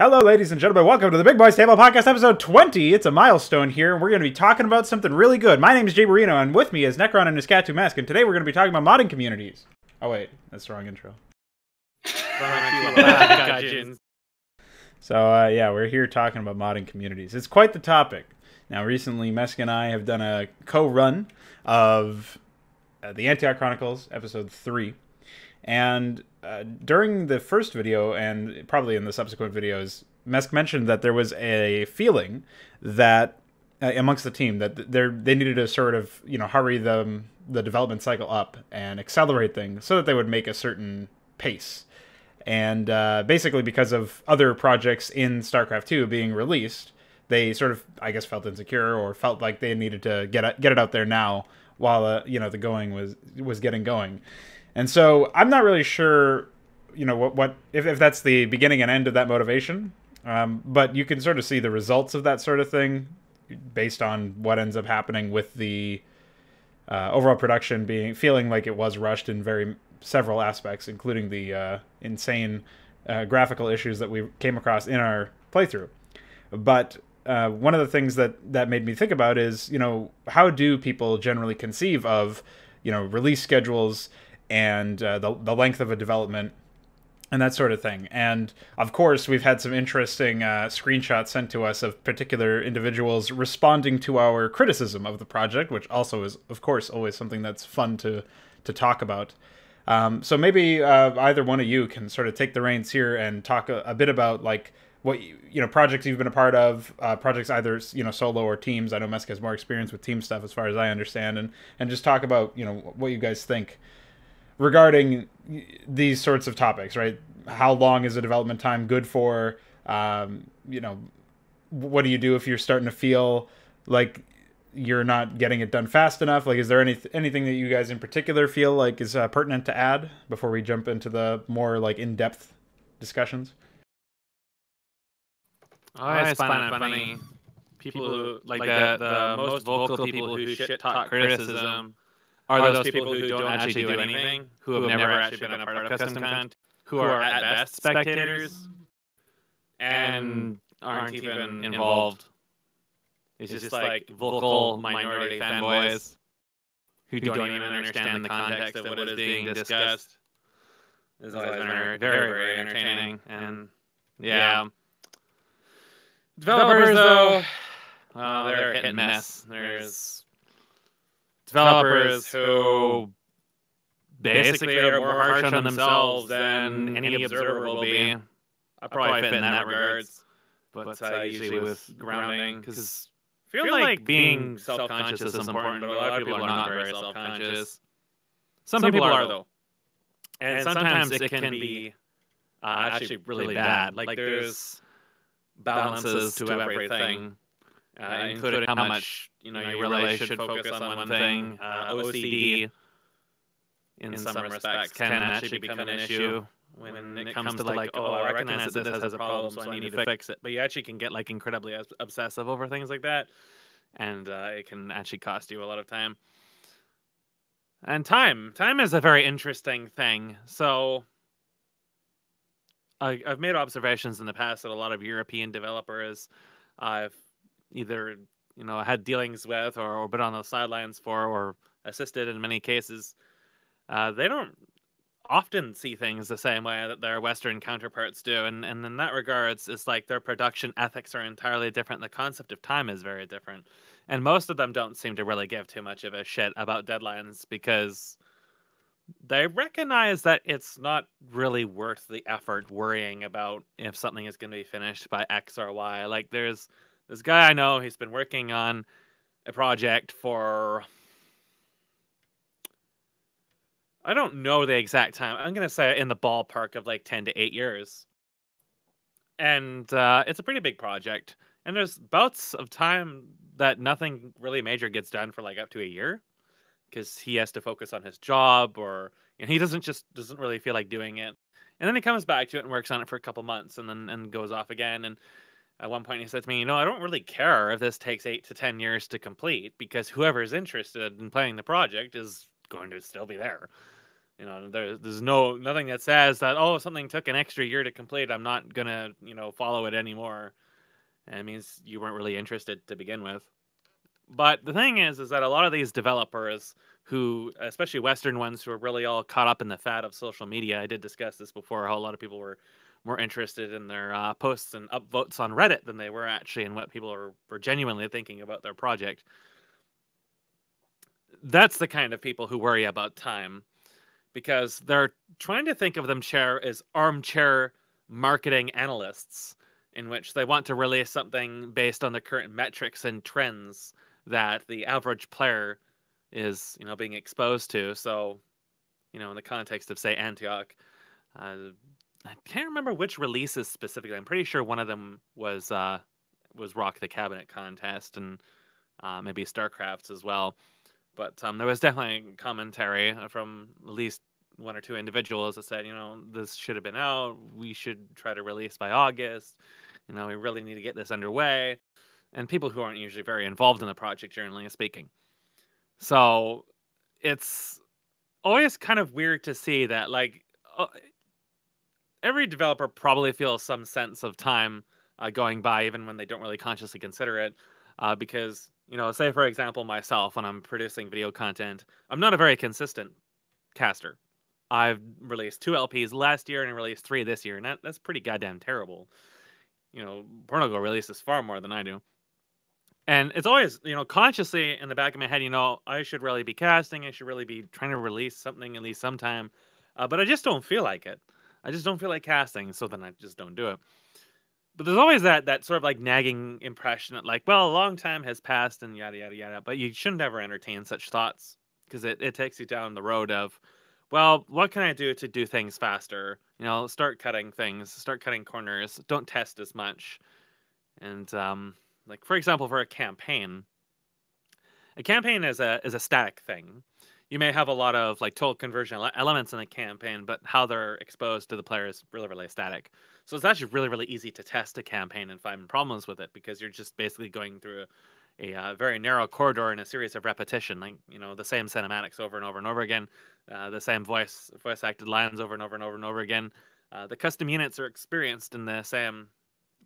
Hello, ladies and gentlemen. Welcome to the Big Boys Table Podcast, episode 20. It's a milestone here, and we're going to be talking about something really good. My name is Jay Marino, and with me is Nekron and his Cat Mask, and today we're going to be talking about modding communities. Oh, wait. That's the wrong intro. So, yeah, we're here talking about modding communities. It's quite the topic. Now, recently, Mesk and I have done a co-run of the Antioch Chronicles, episode 3. And during the first video, and probably in the subsequent videos, Mesk mentioned that there was a feeling that amongst the team that they needed to sort of, hurry the development cycle up and accelerate things so that they would make a certain pace. And basically because of other projects in StarCraft 2 being released, they sort of, I guess, felt insecure or felt like they needed to get it out there now while the going was getting going. And so I'm not really sure, what if that's the beginning and end of that motivation. But you can sort of see the results of that sort of thing based on what ends up happening with the overall production feeling like it was rushed in several aspects, including the insane graphical issues that we came across in our playthrough. But one of the things that made me think about is, how do people generally conceive of, release schedules and the length of a development and that sort of thing. And of course, we've had some interesting screenshots sent to us of particular individuals responding to our criticism of the project, which also is, of course, always something that's fun to talk about. So maybe either one of you can sort of take the reins here and talk a bit about like what projects you've been a part of, projects either solo or teams. I know Mesk has more experience with team stuff as far as I understand, and just talk about what you guys think regarding these sorts of topics, right? How long is a development time good for? What do you do if you're starting to feel like you're not getting it done fast enough? Like, is there anything that you guys in particular feel like is pertinent to add before we jump into the more like in-depth discussions? I find it funny. People who like the most vocal people who shit talk criticism are those people who don't actually do anything, who have never actually been a part of custom content, who are at best spectators and aren't even involved. It's just like vocal minority fanboys who don't even understand the context of what is being discussed. It's always been very, very entertaining. And yeah. Developers, though, they're hit and miss. There's developers who basically are more harsh on themselves than any observer will be. I probably fit in that regards, but usually with grounding, because I feel like being self-conscious is important, but a lot of people are not very self-conscious. Some people are, though. And sometimes it can be actually really bad. Like there's balances to everything, including how much you really should focus on one thing. OCD, in some respects, can actually become an issue when it comes to like, oh, I recognize that this has a problem, so I need to fix it. But you actually can get like incredibly obsessive over things like that, and it can actually cost you a lot of time. And time is a very interesting thing. So I've made observations in the past that a lot of European developers I've either had dealings with or been on the sidelines for or assisted in many cases. They don't often see things the same way that their Western counterparts do, and in that regards, it's like their production ethics are entirely different. The concept of time is very different, and most of them don't seem to really give too much of a shit about deadlines because they recognize that it's not really worth the effort worrying about if something is going to be finished by X or Y. Like there's this guy I know, he's been working on a project for, I don't know the exact time. I'm going to say in the ballpark of like 10 to 8 years. And it's a pretty big project. And there's bouts of time that nothing really major gets done for like up to a year, because he has to focus on his job, or he doesn't really feel like doing it. And then he comes back to it and works on it for a couple months and goes off again. And at one point he said to me, I don't really care if this takes 8 to 10 years to complete, because whoever is interested in playing the project is going to still be there. You know, there's nothing that says that, oh, something took an extra year to complete, I'm not gonna, follow it anymore. And it means you weren't really interested to begin with. But the thing is that a lot of these developers who, especially Western ones, who are really all caught up in the fad of social media, I did discuss this before, how a lot of people were more interested in their posts and upvotes on Reddit than they were actually in what people were genuinely thinking about their project. That's the kind of people who worry about time, because they're trying to think of themselves as armchair marketing analysts, in which they want to release something based on the current metrics and trends that the average player is, being exposed to. So, in the context of, say, Antioch, I can't remember which releases specifically. I'm pretty sure one of them was Rock the Cabinet contest, and maybe StarCraft's as well. But there was definitely commentary from at least one or two individuals that said, this should have been out. We should try to release by August. We really need to get this underway. And people who aren't usually very involved in the project, generally speaking. So it's always kind of weird to see that, like, every developer probably feels some sense of time going by, even when they don't really consciously consider it. Because, say, for example, myself, when I'm producing video content, I'm not a very consistent caster. I've released 2 LPs last year and I released 3 this year, and that's pretty goddamn terrible. Pornogo releases far more than I do. And it's always, consciously in the back of my head, I should really be casting. I should really be trying to release something at least sometime. But I just don't feel like it. I just don't feel like casting, so then I just don't do it. But there's always that sort of like nagging impression that, like, well, a long time has passed and yada, yada, yada. But you shouldn't ever entertain such thoughts, because it takes you down the road of, well, what can I do to do things faster? Start cutting things, start cutting corners, don't test as much. And, like, for example, for a campaign is a static thing. You may have a lot of, like, total conversion elements in a campaign, but how they're exposed to the player is really, really static. So it's actually really, really easy to test a campaign and find problems with it, because you're just basically going through a very narrow corridor in a series of repetition, like, the same cinematics over and over and over again, the same voice acted lines over and over and over and over again. The custom units are experienced in the same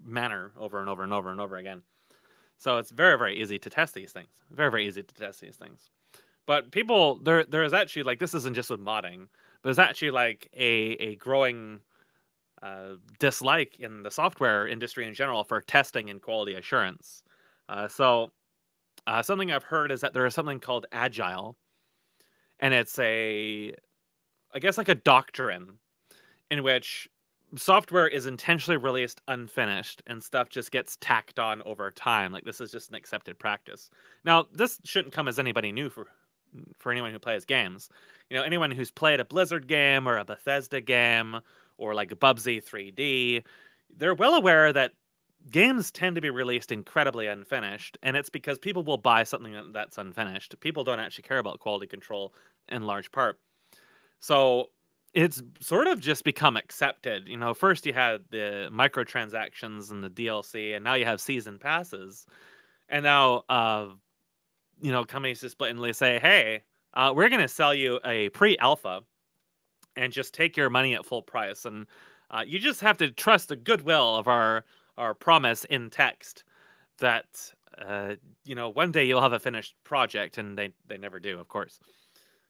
manner over and over and over and over again. So it's very, very easy to test these things. Very, very easy to test these things. But people, there is actually, like, this isn't just with modding, but there's actually, like, a growing dislike in the software industry in general for testing and quality assurance. So something I've heard is that there is something called Agile, and it's I guess, like a doctrine in which software is intentionally released unfinished and stuff just gets tacked on over time. Like, this is just an accepted practice. Now, this shouldn't come as anybody new for anyone who plays games. Anyone who's played a Blizzard game or a Bethesda game or like a Bubsy 3D, they're well aware that games tend to be released incredibly unfinished, and it's because people will buy something that's unfinished. People don't actually care about quality control in large part. So it's sort of just become accepted. First you had the microtransactions and the DLC, and now you have season passes. And now, companies just blatantly say, hey, we're going to sell you a pre-alpha and just take your money at full price. And you just have to trust the goodwill of our promise in text that, one day you'll have a finished project, and they never do, of course.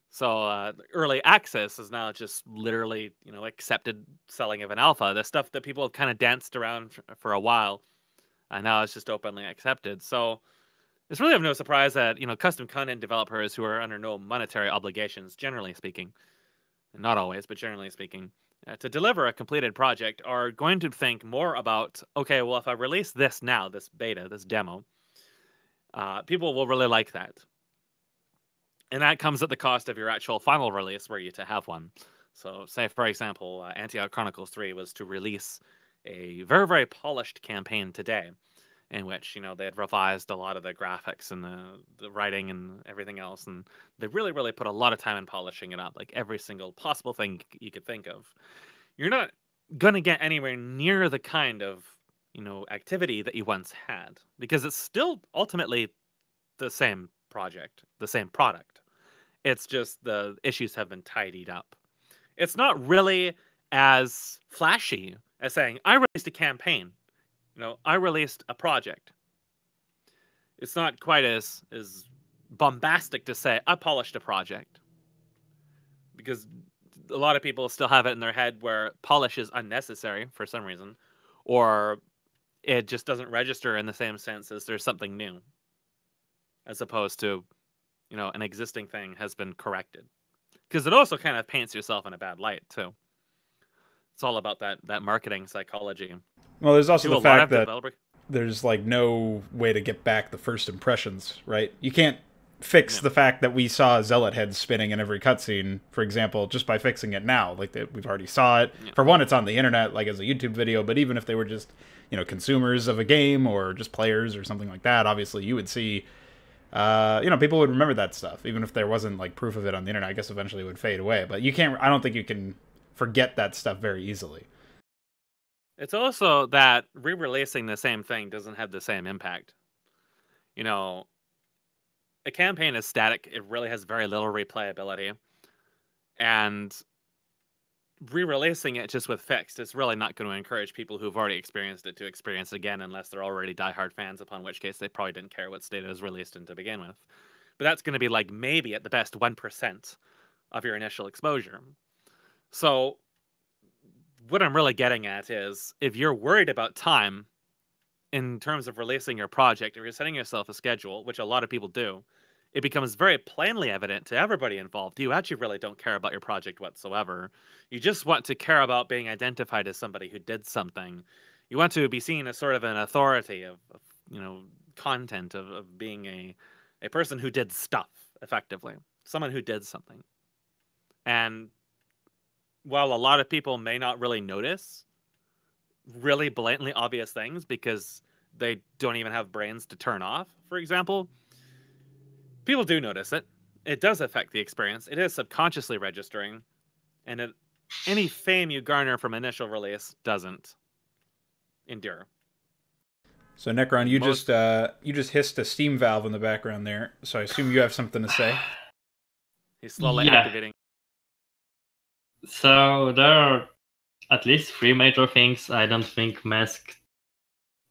So early access is now just literally, accepted selling of an alpha. The stuff that people have kind of danced around for a while, and now it's just openly accepted. So it's really of no surprise that, custom content developers who are under no monetary obligations, generally speaking, and not always, but generally speaking, to deliver a completed project are going to think more about, okay, well, if I release this now, this beta, this demo, people will really like that. And that comes at the cost of your actual final release, were you to have one. So, say, for example, Antioch Chronicles 3 was to release a very, very polished campaign today, in which, they had revised a lot of the graphics and the writing and everything else. And they really, really put a lot of time in polishing it up, like every single possible thing you could think of. You're not going to get anywhere near the kind of, activity that you once had, because it's still ultimately the same project, the same product. It's just the issues have been tidied up. it's not really as flashy as saying, I released a campaign. I released a project. It's not quite as bombastic to say, I polished a project. Because a lot of people still have it in their head where polish is unnecessary for some reason, or it just doesn't register in the same sense as there's something new, as opposed to, an existing thing has been corrected. Because it also kind of paints yourself in a bad light, too. It's all about that marketing psychology. Well, there's also the fact that there's like no way to get back the first impressions, right? You can't fix the fact that we saw zealot heads spinning in every cutscene, for example, just by fixing it now. Like, we've already saw it. Yeah. For one, it's on the internet, like as a YouTube video, but even if they were just, consumers of a game or just players or something like that, obviously you would see, people would remember that stuff, even if there wasn't like proof of it on the internet. I guess eventually it would fade away, but I don't think you can forget that stuff very easily. It's also that re-releasing the same thing doesn't have the same impact. A campaign is static. It really has very little replayability. And re-releasing it just with fixed is really not going to encourage people who've already experienced it to experience it again, unless they're already diehard fans, upon which case they probably didn't care what state it was released in to begin with. But that's going to be like maybe at the best 1% of your initial exposure. So what I'm really getting at is, if you're worried about time in terms of releasing your project, if you're setting yourself a schedule, which a lot of people do, it becomes very plainly evident to everybody involved. You actually really don't care about your project whatsoever. You just want to care about being identified as somebody who did something. You want to be seen as sort of an authority of content, of being a person who did stuff, effectively. Someone who did something. And while a lot of people may not really notice really blatantly obvious things because they don't even have brains to turn off, for example, people do notice it. It does affect the experience. It is subconsciously registering, and any fame you garner from initial release doesn't endure. So Nekron, you just hissed a steam valve in the background there, so I assume you have something to say. He's slowly activating. So there are at least 3 major things I don't think Mask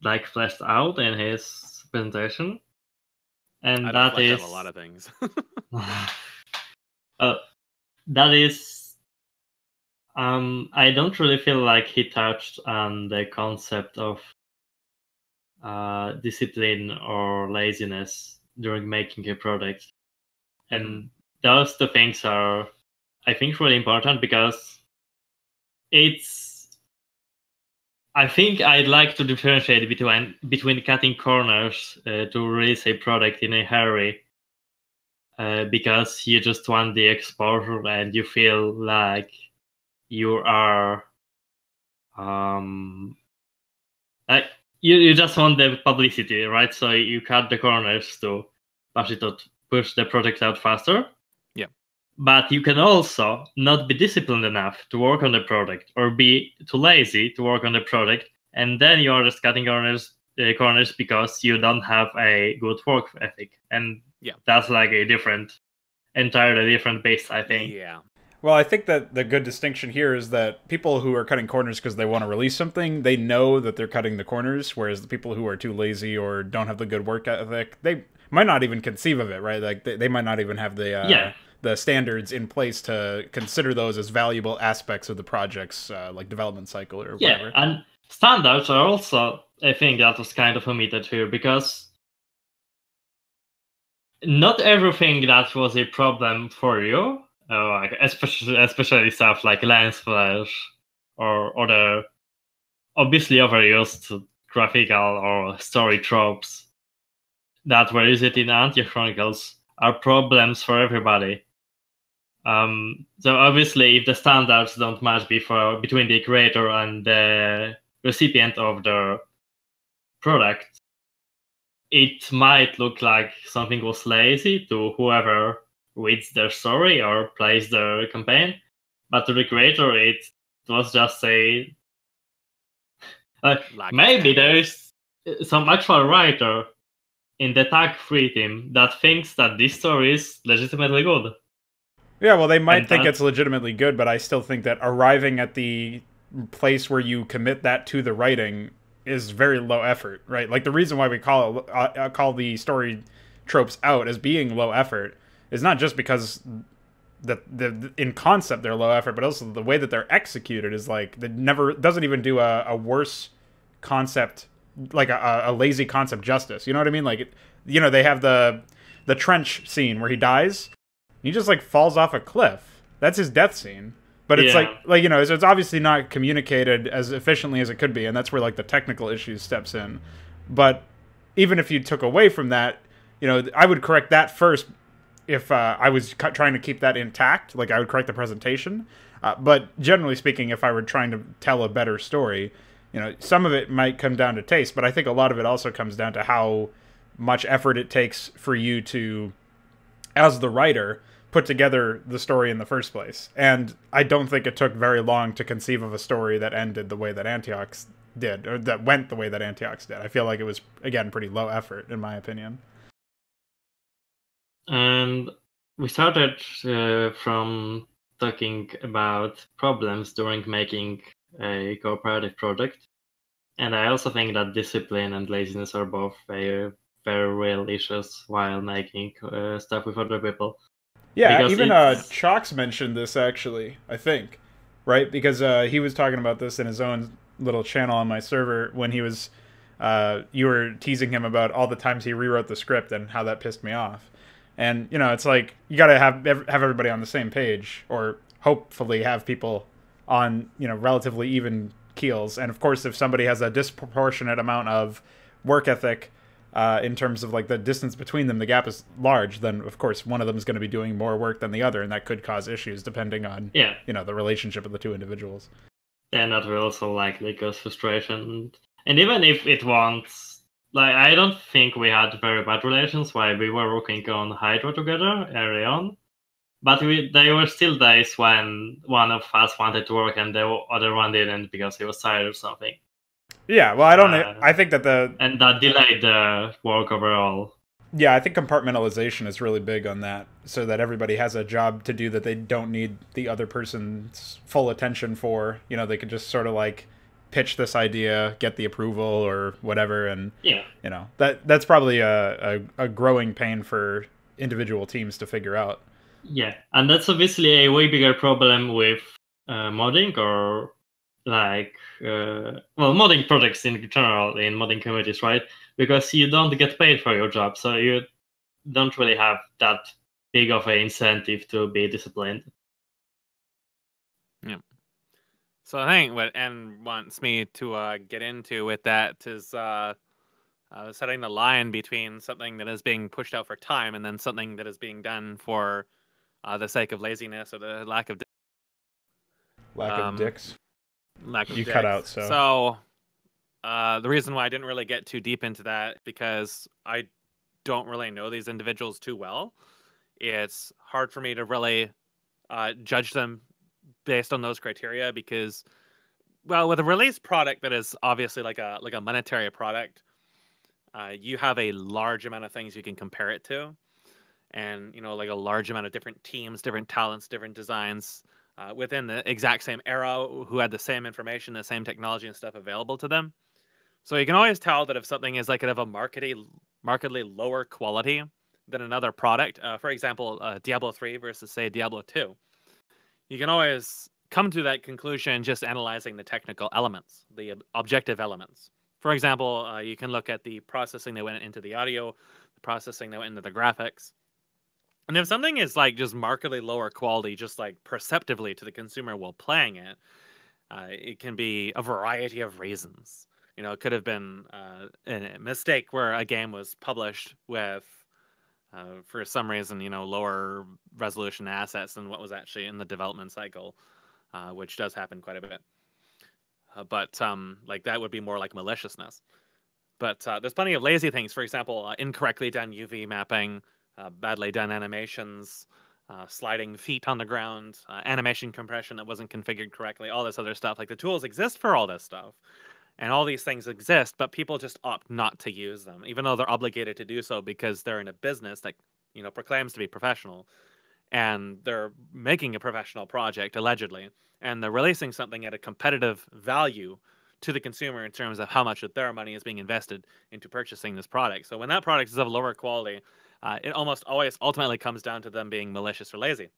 fleshed out in his presentation, and that is a lot of things. That is, I don't really feel like he touched on the concept of discipline or laziness during making a product, and those 2 things are, I think, really important, because I think I'd like to differentiate between cutting corners to release a product in a hurry, because you just want the exposure and you feel like you are you just want the publicity, right? So you cut the corners to push the product out faster. But you can also not be disciplined enough to work on the product, or be too lazy to work on the product, and then you are just cutting corners because you don't have a good work ethic. And that's like entirely different base, I think. Yeah. Well, I think that the good distinction here is that people who are cutting corners because they want to release something, they know that they're cutting the corners, whereas the people who are too lazy or don't have the good work ethic, they might not even conceive of it, right? Like they might not even have the standards in place to consider those as valuable aspects of the project's like development cycle or whatever. Yeah, and standards are also a thing that was kind of omitted here, because not everything that was a problem for you, like especially stuff like lens flash or other obviously overused graphical or story tropes that were used in Anti-Chronicles, are problems for everybody. So obviously, if the standards don't match between the creator and the recipient of the product, it might look like something was lazy to whoever reads their story or plays their campaign. But to the creator, it was just maybe there is some actual writer in the tag-free team that thinks that this story is legitimately good. Yeah, well, they might And think that, it's legitimately good, but I still think that arriving at the place where you commit that to the writing is very low effort, right? Like the reason why we call the story tropes out as being low effort is not just because the in concept they're low effort, but also the way that they're executed is like that never doesn't even do a worse concept, like a lazy concept justice. You know what I mean? Like they have the trench scene where he dies. He just like falls off a cliff. That's his death scene. But it's yeah. it's obviously not communicated as efficiently as it could be, and that's where like the technical issues steps in. But even if you took away from that, I would correct that first if I was trying to keep that intact. Like I would correct the presentation. But generally speaking, if I were trying to tell a better story, some of it might come down to taste, but I think a lot of it also comes down to how much effort it takes for you to, as the writer, put together the story in the first place. And I don't think it took very long to conceive of a story that ended the way that Antioch's did, or that went the way that Antioch's did. I feel like it was, again, pretty low effort, in my opinion. And we started from talking about problems during making a cooperative project. And I also think that discipline and laziness are both very real issues while making stuff with other people. Yeah, Because even it's Chalks mentioned this, actually, I think, right? Because he was talking about this in his own little channel on my server when he was, you were teasing him about all the times he rewrote the script and how that pissed me off. And, it's like, you gotta have everybody on the same page, or hopefully have people on, relatively even keels. And of course, if somebody has a disproportionate amount of work ethic, in terms of like the distance between them, the gap is large, then of course one of them is going to be doing more work than the other, and that could cause issues depending on the relationship of the two individuals. And that will also likely cause frustration. And even if it wants, like, I don't think we had very bad relations while we were working on Hydra together early on. But there were still days when one of us wanted to work and the other one didn't because he was tired or something. Yeah, well, I think that and that delayed the work overall. Yeah, I think compartmentalization is really big on that, so that everybody has a job to do that they don't need the other person's full attention for. They could just sort of like pitch this idea, get the approval or whatever, and that's probably a growing pain for individual teams to figure out. Yeah, and that's obviously a way bigger problem with modding or modding projects in general in modding communities, right? Because you don't get paid for your job, so you don't really have that big of an incentive to be disciplined. Yeah. So I think what N wants me to get into with that is setting the line between something that is being pushed out for time and then something that is being done for the sake of laziness or the lack of dicks. Lack of you dicks. Cut out. So the reason why I didn't really get too deep into that, because I don't really know these individuals too well. It's hard for me to really judge them based on those criteria, because, well, with a released product that is obviously like a monetary product, you have a large amount of things you can compare it to, and like a large amount of different teams, different talents, different designs within the exact same era who had the same information, the same technology and stuff available to them. So you can always tell that if something is like of a markedly lower quality than another product, for example, Diablo 3 versus say Diablo 2, you can always come to that conclusion just analyzing the technical elements, the objective elements. For example, you can look at the processing that went into the audio, the processing that went into the graphics. And if something is like just markedly lower quality, just like perceptively to the consumer while playing it, it can be a variety of reasons. It could have been a mistake where a game was published with, for some reason, lower resolution assets than what was actually in the development cycle, which does happen quite a bit. But like that would be more like maliciousness. But there's plenty of lazy things. For example, incorrectly done UV mapping, badly done animations, sliding feet on the ground, animation compression that wasn't configured correctly, all this other stuff. Like the tools exist for all this stuff. And all these things exist, but people just opt not to use them, even though they're obligated to do so because they're in a business that, proclaims to be professional. and they're making a professional project, allegedly, and they're releasing something at a competitive value to the consumer in terms of how much of their money is being invested into purchasing this product. So when that product is of lower quality, it almost always ultimately comes down to them being malicious or lazy.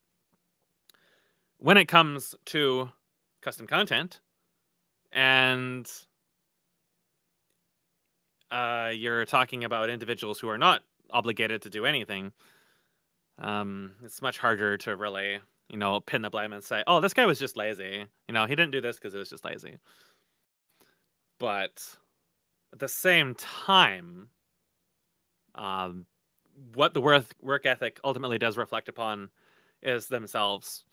When it comes to custom content, and you're talking about individuals who are not obligated to do anything, it's much harder to really, pin the blame and say, oh, this guy was just lazy. He didn't do this because it was just lazy. But at the same time, what the work ethic ultimately does reflect upon is themselves.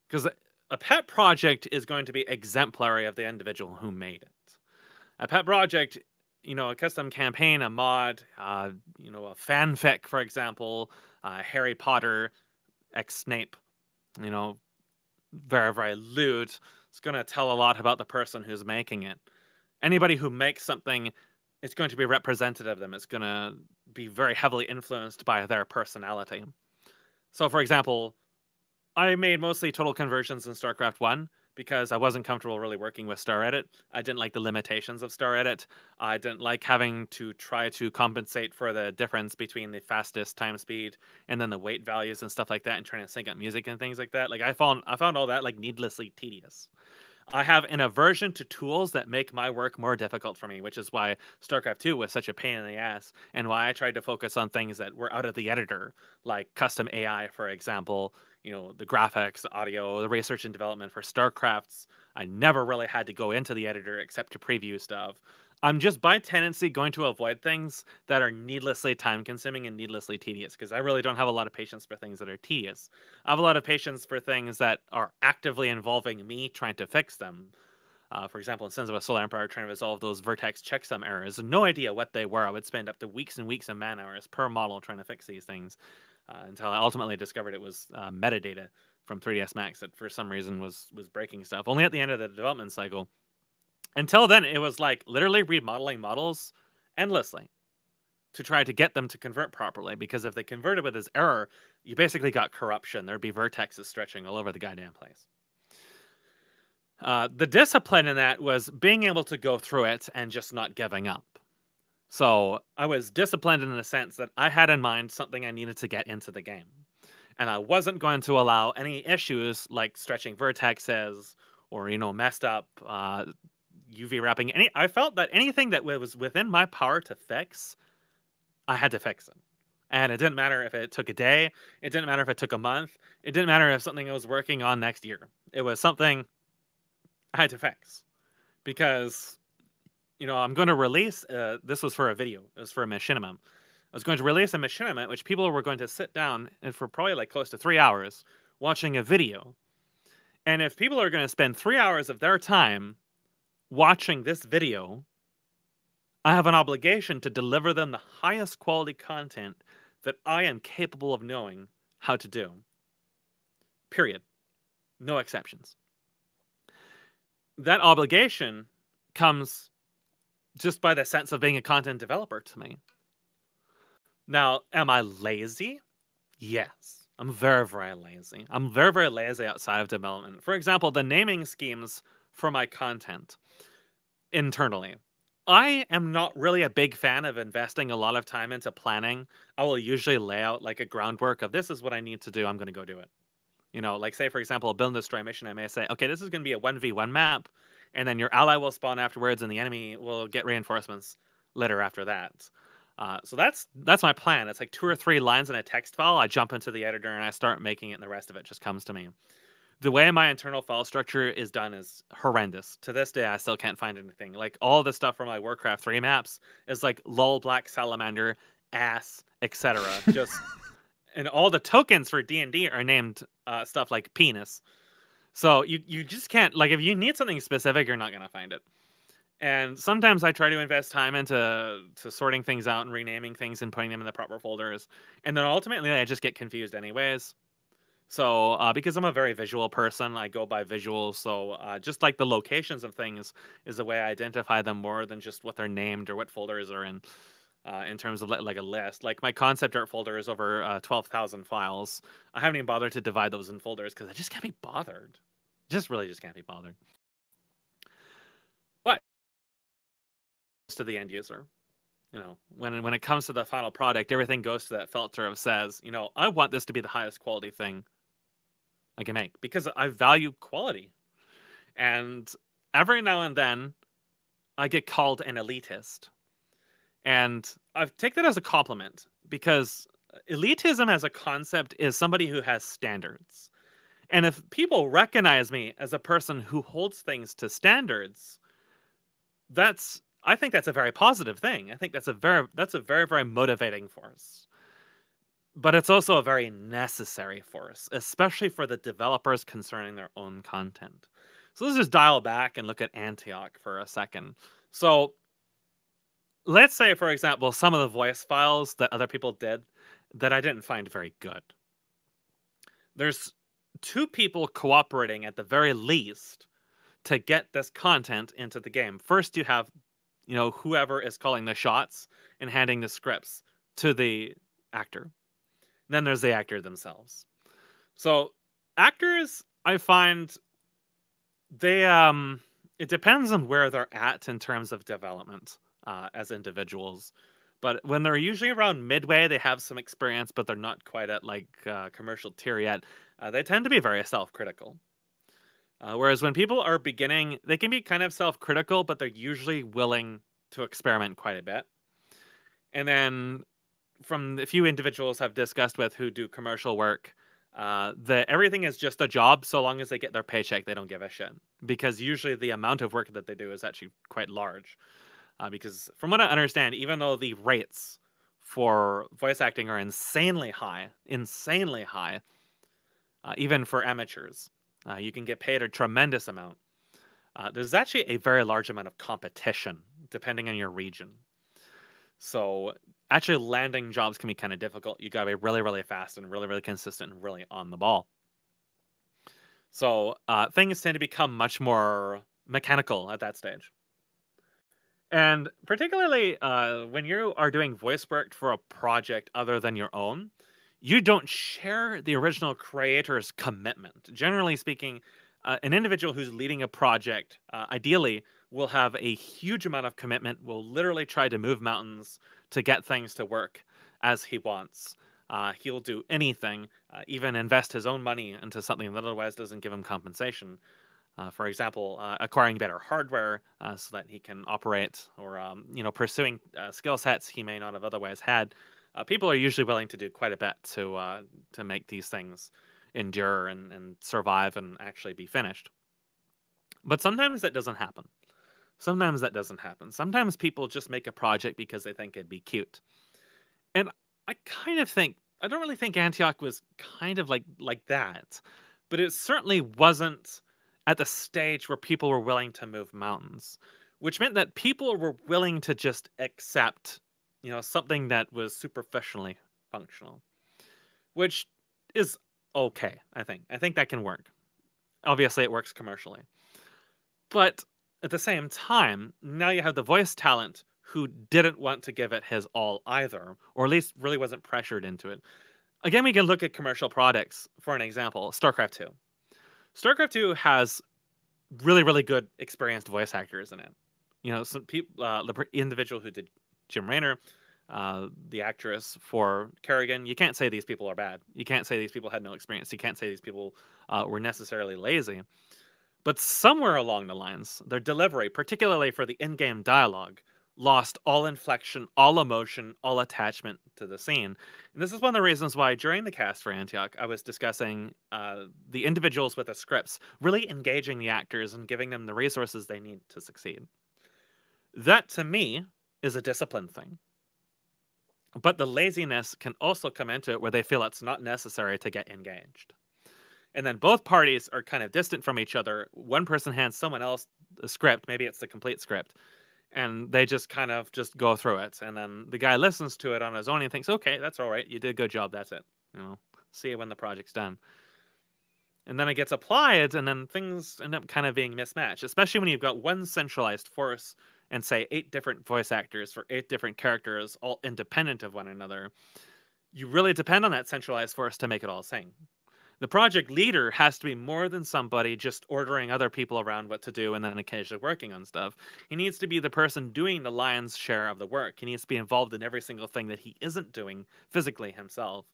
Because a pet project is going to be exemplary of the individual who made it. A pet project, a custom campaign, a mod, a fanfic, for example, Harry Potter X Snape, very, very lewd. It's going to tell a lot about the person who's making it. Anybody who makes something, it's going to be representative of them. It's going to be very heavily influenced by their personality. So, for example, I made mostly total conversions in StarCraft 1 because I wasn't comfortable really working with Star Edit. I didn't like the limitations of Star Edit. I didn't like having to try to compensate for the difference between the fastest time speed and then the weight values and stuff like that, and trying to sync up music and things like that. Like I found all that like needlessly tedious. I have an aversion to tools that make my work more difficult for me, which is why StarCraft 2 was such a pain in the ass, and why I tried to focus on things that were out of the editor, like custom AI, for example, the graphics, the audio, the research and development for StarCrafts. I never really had to go into the editor except to preview stuff. I'm just by tendency going to avoid things that are needlessly time-consuming and needlessly tedious, because I really don't have a lot of patience for things that are tedious. I have a lot of patience for things that are actively involving me trying to fix them. For example, in Sins of a Solar Empire, trying to resolve those vertex checksum errors. No idea what they were. I would spend up to weeks and weeks of man-hours per model trying to fix these things, until I ultimately discovered it was metadata from 3ds Max that for some reason was breaking stuff. Only at the end of the development cycle. Until then, it was like literally remodeling models endlessly to try to get them to convert properly, because if they converted with this error, you basically got corruption. There'd be vertexes stretching all over the goddamn place. The discipline in that was being able to go through it and just not giving up. So I was disciplined in the sense that I had in mind something I needed to get into the game. And I wasn't going to allow any issues like stretching vertexes or, messed up UV wrapping. I felt that anything that was within my power to fix, I had to fix it. And it didn't matter if it took a day. It didn't matter if it took a month. It didn't matter if something I was working on next year. It was something I had to fix. Because, I'm going to release, this was for a video. It was for a machinima. I was going to release a machinima, which people were going to sit down and for probably like close to 3 hours watching a video. And if people are going to spend 3 hours of their time watching this video, I have an obligation to deliver them the highest quality content that I am capable of knowing how to do. Period. No exceptions. That obligation comes just by the sense of being a content developer to me. Now, am I lazy? Yes. I'm very, very lazy. I'm very, very lazy outside of development. For example, the naming schemes for my content internally. I am not really a big fan of investing a lot of time into planning. I will usually lay out like a groundwork of this is what I need to do. I'm going to go do it. Like say, for example, a build and destroy mission. I may say, okay, this is going to be a 1v1 map. And then your ally will spawn afterwards and the enemy will get reinforcements later after that. So that's my plan. It's like 2 or 3 lines in a text file. I jump into the editor and I start making it, and the rest of it just comes to me. The way my internal file structure is done is horrendous. To this day, I still can't find anything. Like all the stuff from my Warcraft 3 maps is like lol black salamander, ass, etc. Just and all the tokens for D&D are named stuff like penis. So you just can't, like, if you need something specific, you're not gonna find it. And sometimes I try to invest time into sorting things out and renaming things and putting them in the proper folders. And then ultimately I just get confused anyways. So because I'm a very visual person, I go by visuals. So just like the locations of things is the way I identify them more than just what they're named or what folders are in. in terms of like a list. Like my concept art folder is over 12,000 files. I haven't even bothered to divide those in folders because I just can't be bothered. Just can't be bothered. But to the end user, you know, when it comes to the final product, everything goes to that filter of says, you know, I want this to be the highest quality thing I can make because I value quality. And every now and then I get called an elitist. And I take that as a compliment because elitism as a concept is somebody who has standards. And if people recognize me as a person who holds things to standards, I think that's a very positive thing. I think that's a very, very motivating force. But it's also a very necessary force, especially for the developers concerning their own content. So let's just dial back and look at Antioch for a second. So let's say, for example, some of the voice files that other people did that I didn't find very good. There's two people cooperating at the very least to get this content into the game. First, you have, you know, whoever is calling the shots and handing the scripts to the actor. Then there's the actor themselves. So actors, I find they it depends on where they're at in terms of development as individuals. But when they're usually around midway, they have some experience, but they're not quite at like commercial tier yet. They tend to be very self-critical. Whereas when people are beginning, they can be kind of self-critical, but they're usually willing to experiment quite a bit. And then from the few individuals I've discussed with who do commercial work, everything is just a job. So long as they get their paycheck, they don't give a shit. Because usually the amount of work that they do is actually quite large. Because from what I understand, even though the rates for voice acting are insanely high, even for amateurs, you can get paid a tremendous amount. There's actually a very large amount of competition depending on your region. So actually landing jobs can be kind of difficult. You gotta be really, really fast and really, really consistent and really on the ball. So things tend to become much more mechanical at that stage. And particularly when you are doing voice work for a project other than your own, you don't share the original creator's commitment. Generally speaking, an individual who's leading a project, ideally, will have a huge amount of commitment, will literally try to move mountains to get things to work as he wants. He'll do anything, even invest his own money into something that otherwise doesn't give him compensation. For example, acquiring better hardware so that he can operate, or pursuing skill sets he may not have otherwise had. People are usually willing to do quite a bit to make these things endure and survive and actually be finished. But sometimes that doesn't happen. Sometimes people just make a project because they think it'd be cute. And I don't really think Antioch was kind of like that, but it certainly wasn't at the stage where people were willing to move mountains, which meant that people were willing to just accept, something that was superficially functional, which is okay, I think. I think that can work. Obviously, it works commercially. But at the same time, now you have the voice talent who didn't want to give it his all either, or at least really wasn't pressured into it. Again, we can look at commercial products. For an example, StarCraft 2. StarCraft 2 has really, really good experienced voice actors in it. Some people, the individual who did Jim Raynor, the actress for Kerrigan, you can't say these people are bad. You can't say these people had no experience. You can't say these people were necessarily lazy. But somewhere along the lines, their delivery, particularly for the in-game dialogue, lost all inflection, all emotion, all attachment to the scene. And this is one of the reasons why during the cast for Antioch, I was discussing the individuals with the scripts, really engaging the actors and giving them the resources they need to succeed. That, to me, is a discipline thing. But the laziness can also come into it where they feel it's not necessary to get engaged. And then both parties are kind of distant from each other. One person hands someone else a script, maybe it's the complete script, and they just kind of just go through it. And then the guy listens to it on his own and thinks, okay, that's all right. You did a good job. That's it. See you when the project's done. And then it gets applied, and then things end up kind of being mismatched, especially when you've got one centralized force and say 8 different voice actors for 8 different characters, all independent of one another, you really depend on that centralized force to make it all sing. The project leader has to be more than somebody just ordering other people around what to do and then occasionally working on stuff. He needs to be the person doing the lion's share of the work. He needs to be involved in every single thing that he isn't doing physically himself.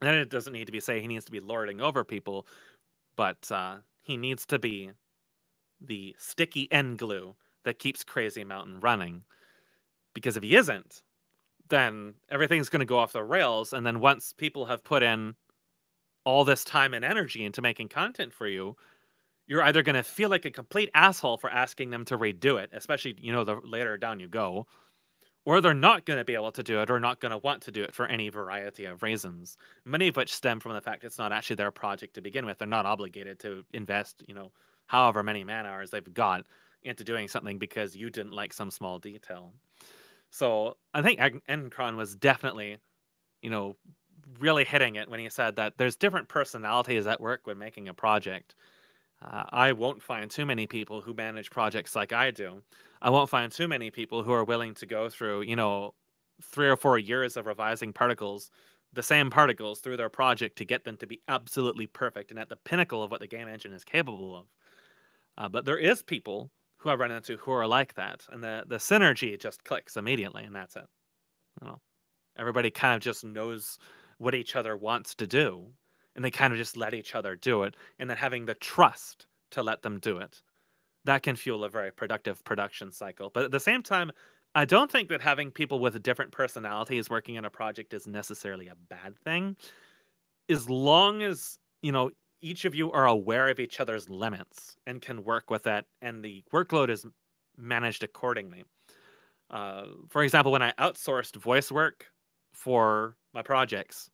And it doesn't need to be say he needs to be lording over people, but he needs to be the sticky end glue that keeps Crazy Mountain running. Because if he isn't, then everything's going to go off the rails. And then once people have put in all this time and energy into making content for you, you're either going to feel like a complete asshole for asking them to redo it, especially, the later down you go, or they're not going to be able to do it or not going to want to do it for any variety of reasons, many of which stem from the fact it's not actually their project to begin with. They're not obligated to invest, however many man hours they've got into doing something because you didn't like some small detail. So I think Nekron was definitely, really hitting it when he said that there's different personalities at work when making a project. I won't find too many people who manage projects like I do. I won't find too many people who are willing to go through, 3 or 4 years of revising particles, the same particles through their project to get them to be absolutely perfect and at the pinnacle of what the game engine is capable of. But there is people who I run into who are like that, and the synergy just clicks immediately, and that's it. Everybody kind of just knows what each other wants to do, and they kind of just let each other do it, and then having the trust to let them do it, that can fuel a very productive production cycle. But at the same time, I don't think that having people with different personalities working on a project is necessarily a bad thing, as long as, each of you are aware of each other's limits and can work with that, and the workload is managed accordingly. For example, when I outsourced voice work for my projects,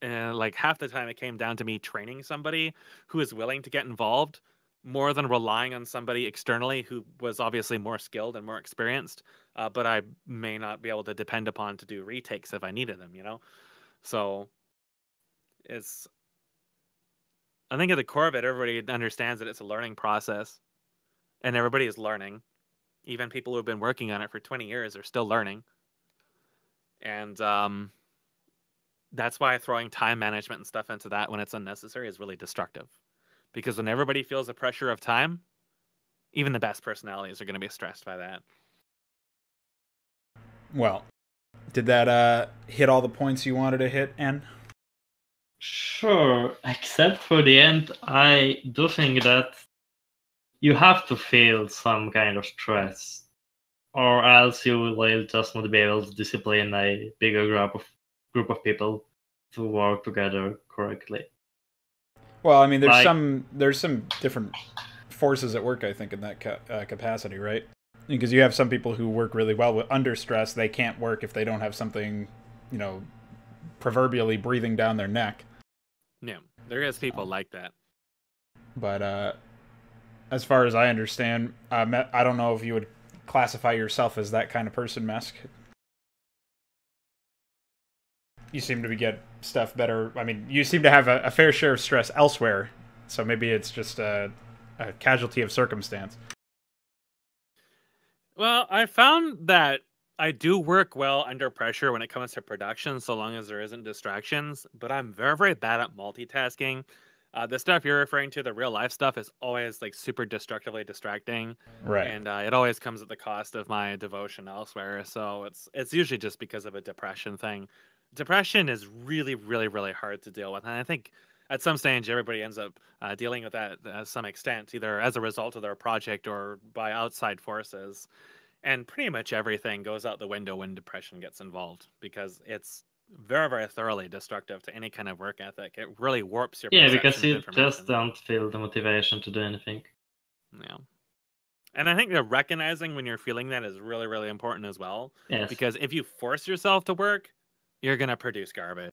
and like half the time it came down to me training somebody who is willing to get involved more than relying on somebody externally who was obviously more skilled and more experienced, but I may not be able to depend upon to do retakes if I needed them, So I think at the core of it, everybody understands that it's a learning process, and everybody is learning. Even people who have been working on it for 20 years are still learning. And that's why throwing time management and stuff into that when it's unnecessary is really destructive. Because when everybody feels the pressure of time, even the best personalities are going to be stressed by that. Well, did that hit all the points you wanted to hit, N? Sure, except for the end, I do think that you have to feel some kind of stress, or else you will just not be able to discipline a bigger group of people to work together correctly. Well, I mean, there's some different forces at work, I think, in that capacity, right? Because you have some people who work really well under stress. They can't work if they don't have something, proverbially breathing down their neck. Yeah, there is people like that. But as far as I understand, I don't know if you would classify yourself as that kind of person, Mesk. You seem to get stuff better. I mean, you seem to have a fair share of stress elsewhere, so maybe it's just a casualty of circumstance. Well, I found that I do work well under pressure when it comes to production, so long as there isn't distractions, but I'm very, very bad at multitasking. The stuff you're referring to, the real life stuff, is always like super destructively distracting. Right. And it always comes at the cost of my devotion elsewhere. So it's usually just because of a depression thing. Depression is really, really, really hard to deal with. And I think at some stage, everybody ends up dealing with that to some extent, either as a result of their project or by outside forces. And pretty much everything goes out the window when depression gets involved, because it's very, very thoroughly destructive to any kind of work ethic. It really warps your perception because you of information. just don't feel the motivation to do anything. Yeah. And I think that recognizing when you're feeling that is really, really important as well. Yes. Because if you force yourself to work, you're going to produce garbage.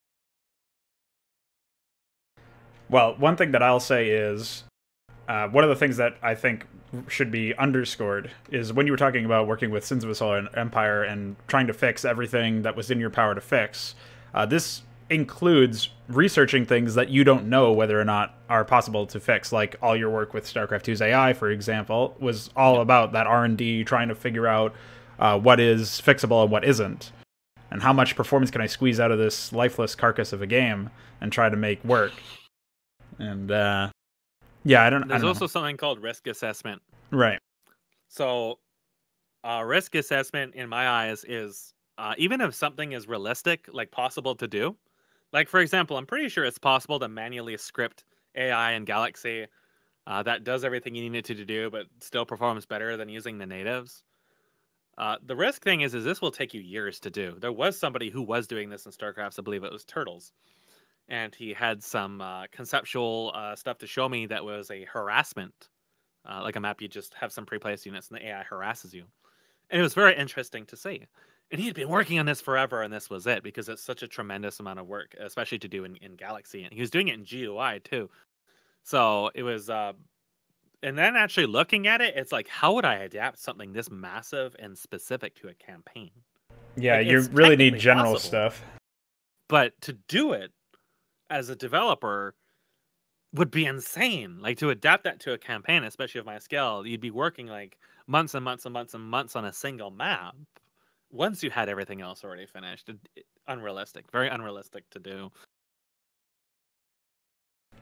Well, one thing that I'll say is, one of the things that I think should be underscored is when you were talking about working with Sins of a Solar Empire and trying to fix everything that was in your power to fix, this includes researching things that you don't know whether or not are possible to fix. Like all your work with StarCraft 2's AI, for example, was all about that R&D, trying to figure out what is fixable and what isn't, and how much performance can I squeeze out of this lifeless carcass of a game and try to make work. And yeah, I don't. There's I don't also know. something called risk assessment. Right. So, risk assessment, in my eyes, is even if something is realistic, like possible to do. Like, for example, I'm pretty sure it's possible to manually script AI in Galaxy that does everything you need it to do, but still performs better than using the natives. The risk thing is this will take you years to do. There was somebody who was doing this in StarCraft, I believe it was Turtles. And he had some conceptual stuff to show me that was a harassment. Like a map, you just have some pre-placed units and the AI harasses you. And it was very interesting to see. And he had been working on this forever, and this was it, because it's such a tremendous amount of work, especially to do in Galaxy. And he was doing it in GUI, too. So it was... and then actually looking at it, it's like, how would I adapt something this massive and specific to a campaign? Yeah, Like, you it's really need technically general possible. stuff. But to do it as a developer would be insane. Like, to adapt that to a campaign, especially of my scale, you'd be working like months and months and months and months on a single map once you had everything else already finished. Unrealistic, very unrealistic to do.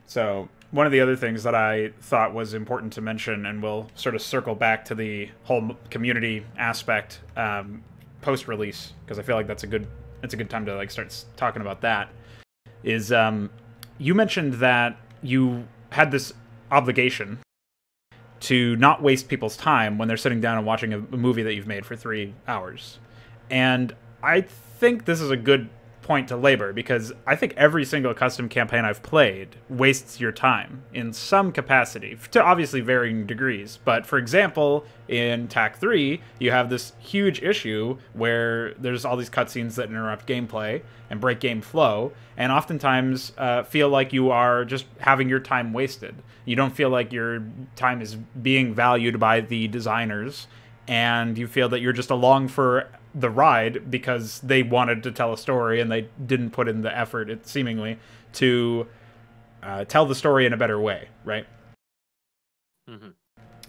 So one of the other things that I thought was important to mention, and we'll sort of circle back to the whole community aspect post-release, because I feel like that's a good time to like start talking about that, is you mentioned that you had this obligation to not waste people's time when they're sitting down and watching a movie that you've made for 3 hours. And I think this is a good point to labor, because I think every single custom campaign I've played wastes your time in some capacity, to obviously varying degrees. But for example, in TAC 3, you have this huge issue where there's all these cutscenes that interrupt gameplay and break game flow, and oftentimes feel like you are just having your time wasted. You don't feel like your time is being valued by the designers, and you feel that you're just along for the ride because they wanted to tell a story and they didn't put in the effort, seemingly, to tell the story in a better way, right? Mm-hmm.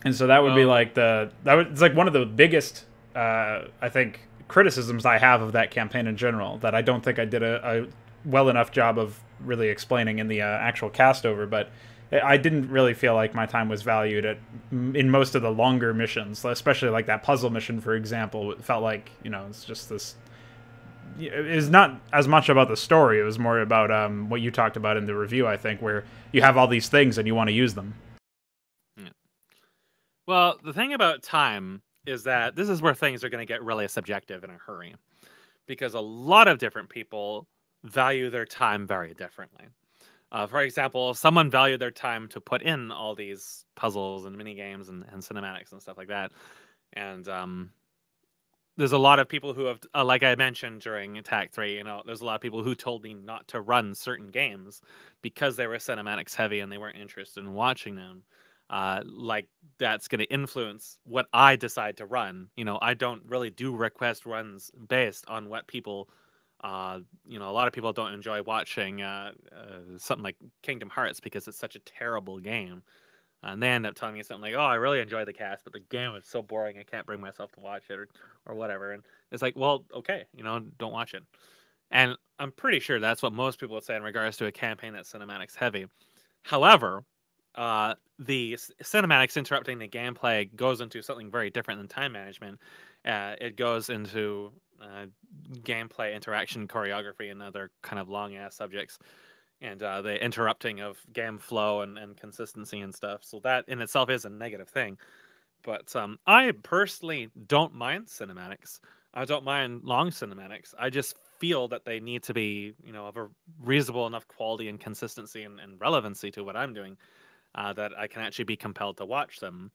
And so that would be like it's like one of the biggest, I think, criticisms I have of that campaign in general, that I don't think I did a well enough job of really explaining in the actual cast over, but I didn't really feel like my time was valued in most of the longer missions, especially like that puzzle mission, for example. It felt like, it's just this... It was not as much about the story. It was more about what you talked about in the review, I think, where you have all these things and you want to use them. Yeah. Well, the thing about time is that this is where things are going to get really subjective in a hurry, because a lot of different people value their time very differently. For example, if someone valued their time to put in all these puzzles and mini games and cinematics and stuff like that, and there's a lot of people who have, like I mentioned during Attack 3, there's a lot of people who told me not to run certain games because they were cinematics heavy and they weren't interested in watching them. Like, that's going to influence what I decide to run. I don't really do request runs based on what people... a lot of people don't enjoy watching something like Kingdom Hearts because it's such a terrible game. And they end up telling me something like, oh, I really enjoy the cast, but the game is so boring I can't bring myself to watch it or whatever. And it's like, well, okay, don't watch it. And I'm pretty sure that's what most people would say in regards to a campaign that's cinematics heavy. However, the cinematics interrupting the gameplay goes into something very different than time management. It goes into gameplay, interaction, choreography, and other kind of long-ass subjects, and the interrupting of game flow and consistency and stuff. So that in itself is a negative thing. But I personally don't mind cinematics. I don't mind long cinematics. I just feel that they need to be, of a reasonable enough quality and consistency and relevancy to what I'm doing, that I can actually be compelled to watch them.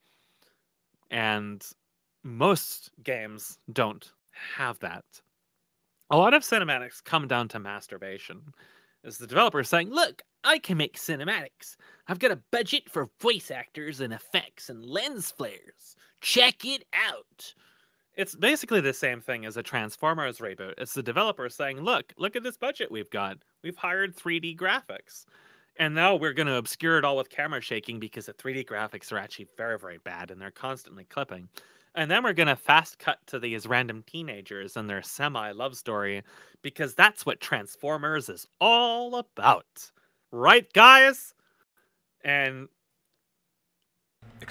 And most games don't have that. A lot of cinematics come down to masturbation. As the developer saying, look, I can make cinematics. I've got a budget for voice actors and effects and lens flares. Check it out. It's basically the same thing as a Transformers reboot. It's the developer saying, look at this budget we've got. We've hired 3D graphics. And now we're going to obscure it all with camera shaking because the 3D graphics are actually very, very bad and they're constantly clipping. And then we're going to fast cut to these random teenagers and their semi-love story because that's what Transformers is all about. Right, guys? And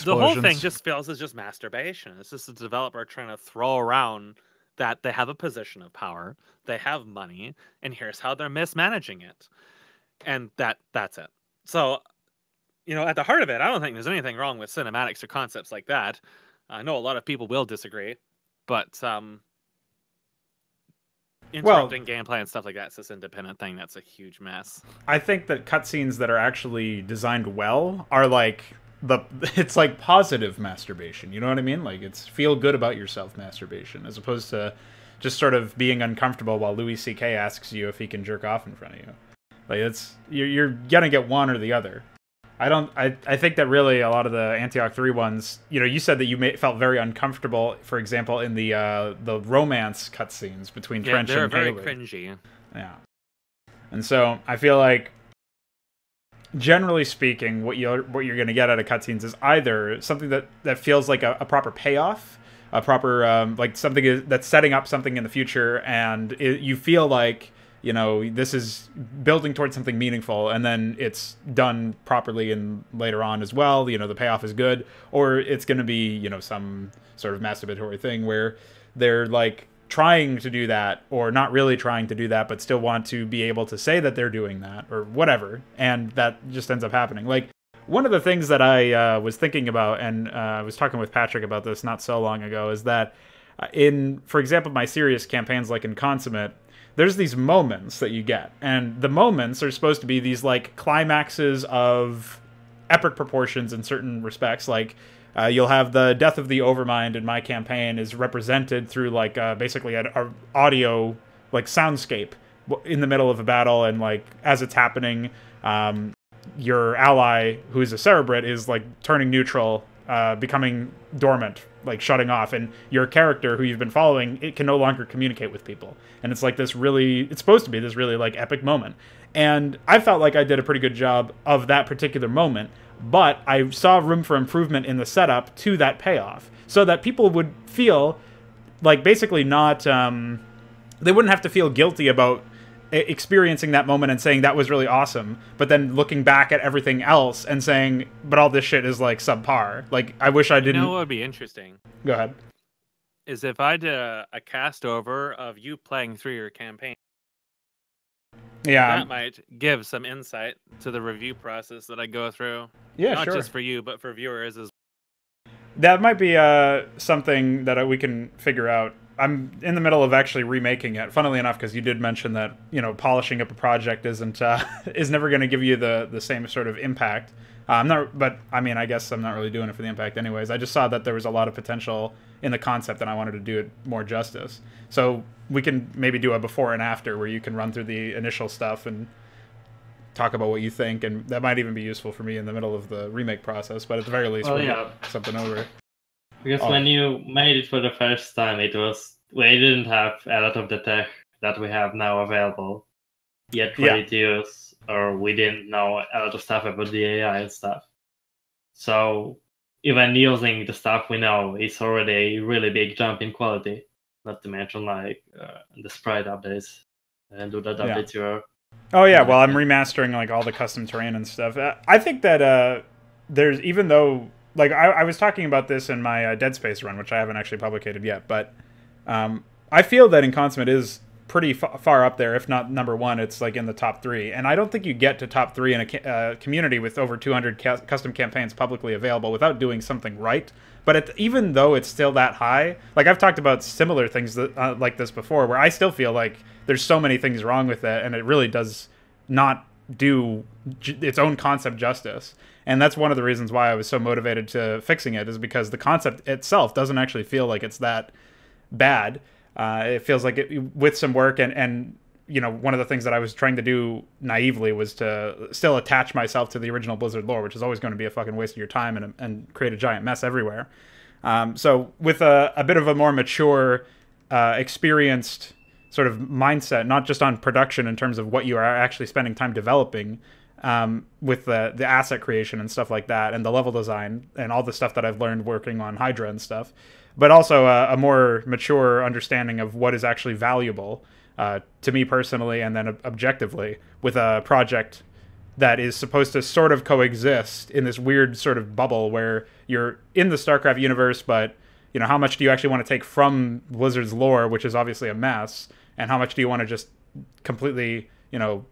the whole thing just feels as just masturbation. It's just a developer trying to throw around that they have a position of power, they have money, and here's how they're mismanaging it. And that's it. So, at the heart of it, I don't think there's anything wrong with cinematics or concepts like that. I know a lot of people will disagree, but interrupting gameplay and stuff like that's this independent thing. That's a huge mess. I think that cutscenes that are actually designed well are like it's like positive masturbation. You know what I mean? Like it's feel good about yourself masturbation, as opposed to just sort of being uncomfortable while Louis C.K. asks you if he can jerk off in front of you. Like it's you're gonna get one or the other. I think that really a lot of the Antioch 3 ones, you said that you felt very uncomfortable, for example, in the romance cutscenes between Trench and Haley. They're very cringy. Yeah. And so I feel like, generally speaking, what you're going to get out of cutscenes is either something that feels like a proper payoff, a proper, like something that's setting up something in the future, and you feel like, this is building towards something meaningful, and then it's done properly and later on as well, the payoff is good, or it's going to be, some sort of masturbatory thing where they're like trying to do that or not really trying to do that, but still want to be able to say that they're doing that or whatever. And that just ends up happening. Like one of the things that I was thinking about, and I was talking with Patrick about this not so long ago, is that for example, my serious campaigns like in Consummate, there's these moments that you get, and the moments are supposed to be these like climaxes of epic proportions in certain respects. Like you'll have the death of the Overmind in my campaign is represented through like basically an audio like soundscape in the middle of a battle, and like as it's happening, your ally who is a Cerebrate is like turning neutral, becoming dormant, like shutting off, and your character who you've been following, it can no longer communicate with people, and it's like this really, it's supposed to be this really like epic moment. And I felt like I did a pretty good job of that particular moment, but I saw room for improvement in the setup to that payoff, so that people would feel like basically not, they wouldn't have to feel guilty about experiencing that moment and saying that was really awesome, but then looking back at everything else and saying, but all this shit is like subpar. Like I wish I didn't. What would be interesting? Go ahead. Is if I did a cast over of you playing through your campaign. Yeah, that might give some insight to the review process that I go through. Yeah, not sure. just for you, but for viewers as well. That might be something that we can figure out. I'm in the middle of actually remaking it, funnily enough, because you did mention that polishing up a project isn't is never going to give you the same sort of impact. But I mean, I guess I'm not really doing it for the impact anyways. I just saw that there was a lot of potential in the concept, and I wanted to do it more justice. So we can maybe do a before and after where you can run through the initial stuff and talk about what you think, and that might even be useful for me in the middle of the remake process. But at the very least, we'll get something over. Because when you made it for the first time, we didn't have a lot of the tech that we have now available yet ready to use, or we didn't know a lot of stuff about the AI and stuff. So even using the stuff we know is already a really big jump in quality. Not to mention like the sprite updates and do that updates your. Oh yeah, well I'm remastering like all the custom terrain and stuff. I think that there's, even though. Like, I was talking about this in my Dead Space run, which I haven't actually publicated yet, but I feel that in Consummate is pretty far up there, if not number one. It's like in the top 3, and I don't think you get to top 3 in a community with over 200 custom campaigns publicly available without doing something right. But even though it's still that high, like I've talked about similar things like this before, where I still feel like there's so many things wrong with it, and it really does not do its own concept justice. And that's one of the reasons why I was so motivated to fixing it, is because the concept itself doesn't actually feel like it's that bad. It feels like it, with some work, and one of the things that I was trying to do naively was to still attach myself to the original Blizzard lore, which is always going to be a fucking waste of your time and create a giant mess everywhere. So with a bit of a more mature, experienced sort of mindset, not just on production in terms of what you are actually spending time developing, with the asset creation and stuff like that, and the level design and all the stuff that I've learned working on Hydra and stuff, but also a more mature understanding of what is actually valuable to me personally, and then objectively with a project that is supposed to sort of coexist in this weird sort of bubble where you're in the StarCraft universe, but you know, how much do you actually want to take from Blizzard's lore, which is obviously a mess, and how much do you want to just completely, you know,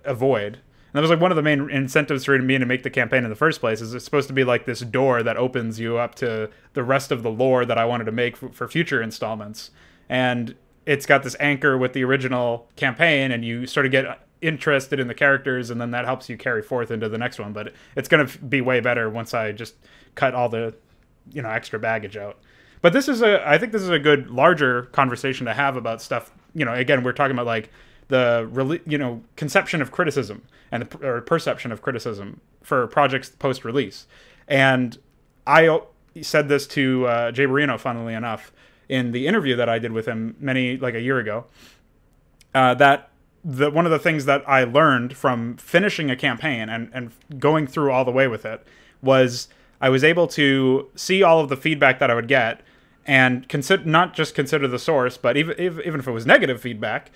avoid? And that was like one of the main incentives for me to make the campaign in the first place. Is it's supposed to be like this door that opens you up to the rest of the lore that I wanted to make for future installments. And it's got this anchor with the original campaign, and you sort of get interested in the characters, and then that helps you carry forth into the next one. But it's going to be way better once I just cut all the, you know, extra baggage out. But this is I think this is a good larger conversation to have about stuff. You know, again, we're talking about like the conception of criticism and or perception of criticism for projects post-release. And I said this to Jay Marino, funnily enough, in the interview that I did with him a year ago, that one of the things that I learned from finishing a campaign and going through all the way with it was I was able to see all of the feedback that I would get and not just consider the source, but even if it was negative feedback,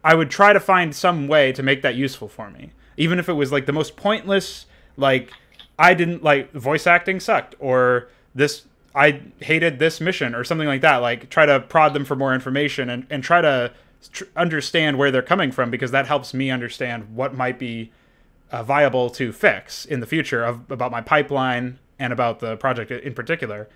I would try to find some way to make that useful for me. Even if it was like the most pointless, like I didn't like voice acting sucked, or I hated this mission or something like that. Like try to prod them for more information and try to understand where they're coming from, because that helps me understand what might be viable to fix in the future about my pipeline and about the project in particular.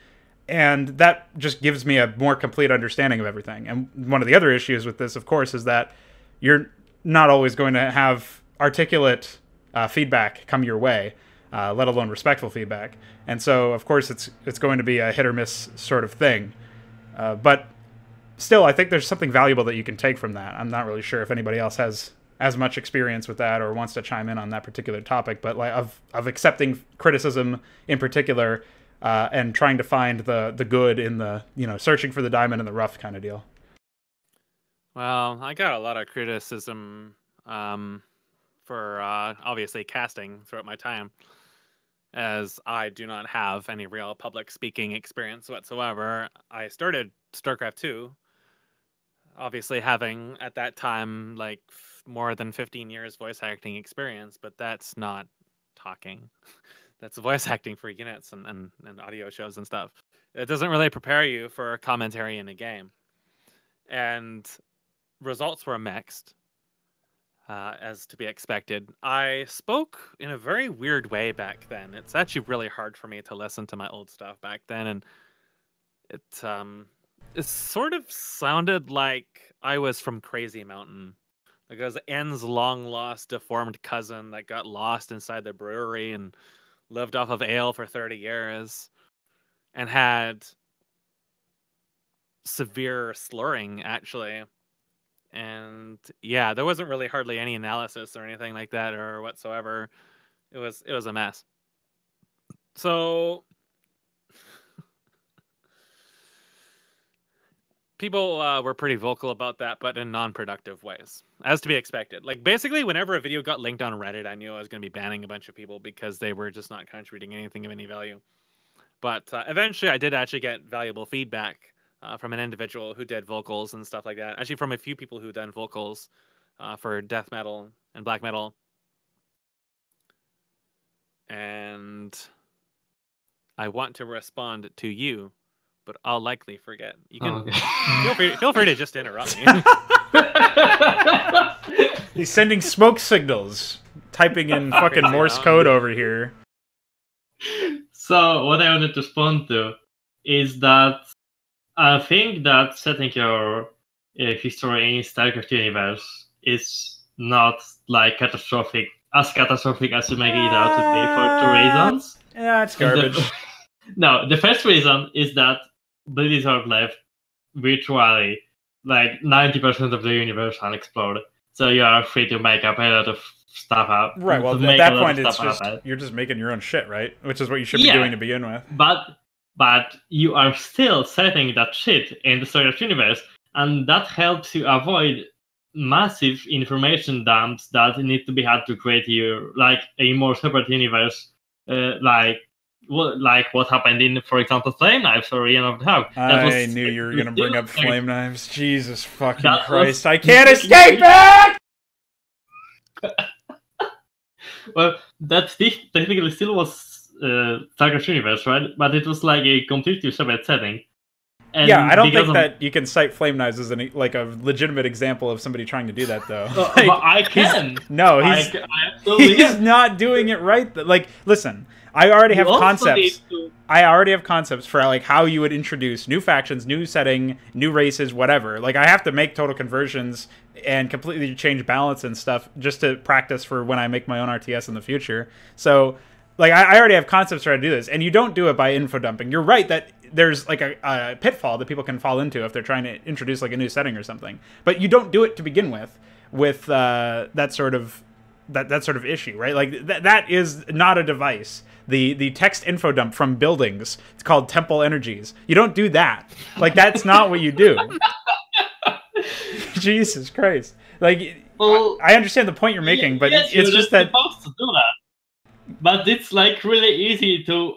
And that just gives me a more complete understanding of everything. And one of the other issues with this, of course, is that you're not always going to have articulate feedback come your way, let alone respectful feedback. And so, of course, it's going to be a hit or miss sort of thing. But still, I think there's something valuable that you can take from that. I'm not really sure if anybody else has as much experience with that or wants to chime in on that particular topic, but like of accepting criticism in particular, and trying to find the good in the, you know, searching for the diamond in the rough kind of deal. Well, I got a lot of criticism for obviously casting throughout my time, as I do not have any real public speaking experience whatsoever. I started StarCraft 2, obviously having at that time like more than 15 years voice acting experience, but that's not talking. That's voice acting for units and audio shows and stuff. It doesn't really prepare you for commentary in a game. And results were mixed, as to be expected. I spoke in a very weird way back then. It's actually really hard for me to listen to my old stuff back then, and it sort of sounded like I was from Crazy Mountain. Like I was N's long-lost, deformed cousin that got lost inside the brewery and lived off of ale for 30 years and had severe slurring, actually. And yeah, there wasn't really hardly any analysis or anything like that or whatsoever. It was a mess. So people were pretty vocal about that, but in non-productive ways, as to be expected. Like basically, whenever a video got linked on Reddit, I knew I was going to be banning a bunch of people because they were just not contributing anything of any value. But eventually, I did actually get valuable feedback from an individual who did vocals and stuff like that. Actually, from a few people who done vocals for death metal and black metal. And I want to respond to you, but I'll likely forget. You can feel free to just interrupt me. He's sending smoke signals, typing in fucking Morse code over here. So what I wanted to respond to is that I think that setting your history in StarCraft universe is not like catastrophic as you make it out to be for two reasons. Yeah, it's garbage. No, the first reason is that Blizzard left virtually like 90% of the universe unexplored. So you are free to make up a lot of stuff up. Right, well, at that point, it's just, you're just making your own shit, right? Which is what you should be doing to begin with. But but you are still setting that shit in the StarCraft universe, and that helps you avoid massive information dumps that need to be had to create a more separate universe, like what happened in, for example, Flame Knives or Ian of the Hub. I knew you were going to bring up Flame Knives. Jesus fucking Christ. I can't escape it! Well, that technically still was StarCraft universe, right? But it was like a completely separate setting. And yeah, I don't think that you can cite Flame Knives as a legitimate example of somebody trying to do that, though. But I can. He's not doing it right. Listen, I already have concepts. I already have concepts for how you would introduce new factions, new setting, new races, whatever. I have to make total conversions and completely change balance and stuff just to practice for when I make my own RTS in the future. So, I already have concepts for how to do this, and you don't do it by info dumping. You're right that there's a pitfall that people can fall into if they're trying to introduce a new setting or something. But you don't do it to begin with that sort of issue, right? That is not a device. The text info dump from buildings, it's called temple energies. You don't do that. That's not what you do. Jesus Christ. I understand the point you're making, but yes, it's just that supposed to do that. But it's really easy to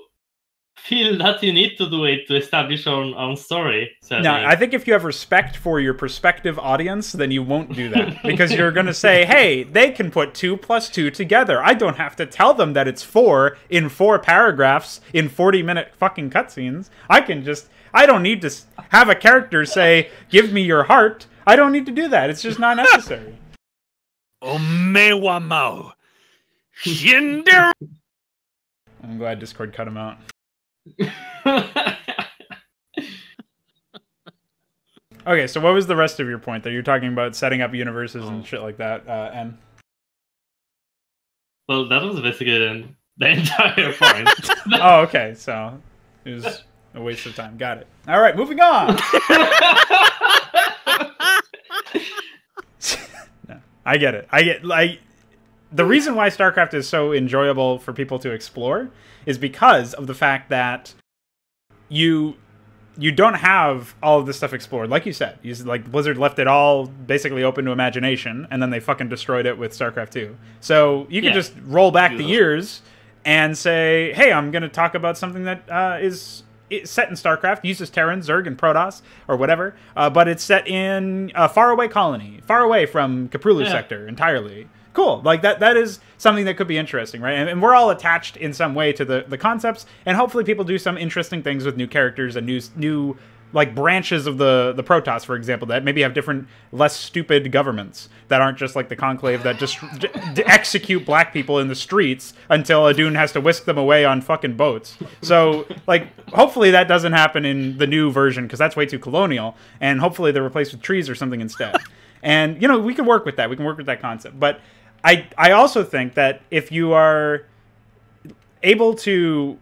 feel that you need to do it to establish your own story. No, I think if you have respect for your prospective audience, then you won't do that. Because you're going to say, hey, they can put 2 + 2 together. I don't have to tell them that it's 4 in 4 paragraphs in 40-minute fucking cutscenes. I don't need to have a character say, give me your heart. I don't need to do that. It's just not necessary. Omewamau. Shinder. I'm glad Discord cut him out. Okay, so what was the rest of your point that you're talking about setting up universes and shit like that, N? Well, that was basically the entire point. Oh, okay, so it was a waste of time. Got it. All right, moving on. No, I get it. The reason why StarCraft is so enjoyable for people to explore is because of the fact that you don't have all of this stuff explored. Like you said, Blizzard left it all basically open to imagination, and then they fucking destroyed it with StarCraft 2. So you can just roll back the years and say, hey, I'm going to talk about something that is set in StarCraft, uses Terran, Zerg, and Protoss, or whatever, but it's set in a faraway colony, far away from Caprulu sector entirely. Cool. That is something that could be interesting, right? And we're all attached in some way to the concepts, and hopefully people do some interesting things with new characters and new branches of the Protoss, for example, that maybe have different, less stupid governments that aren't just like the Conclave that just execute black people in the streets until Adun has to whisk them away on fucking boats. So, hopefully that doesn't happen in the new version, because that's way too colonial, and hopefully they're replaced with trees or something instead. And, we can work with that. We can work with that concept. But I also think that if you are able to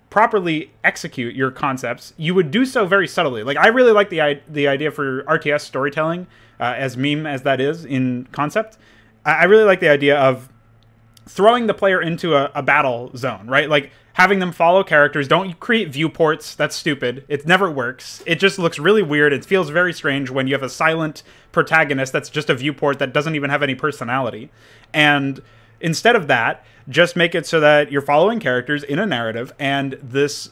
properly execute your concepts, you would do so very subtly. I really like the idea for RTS storytelling, as meme as that is in concept. I really like the idea of throwing the player into a battle zone, right? Having them follow characters. Don't create viewports. That's stupid. It never works. It just looks really weird. It feels very strange when you have a silent protagonist that's just a viewport that doesn't even have any personality. And instead of that, just make it so that you're following characters in a narrative, and this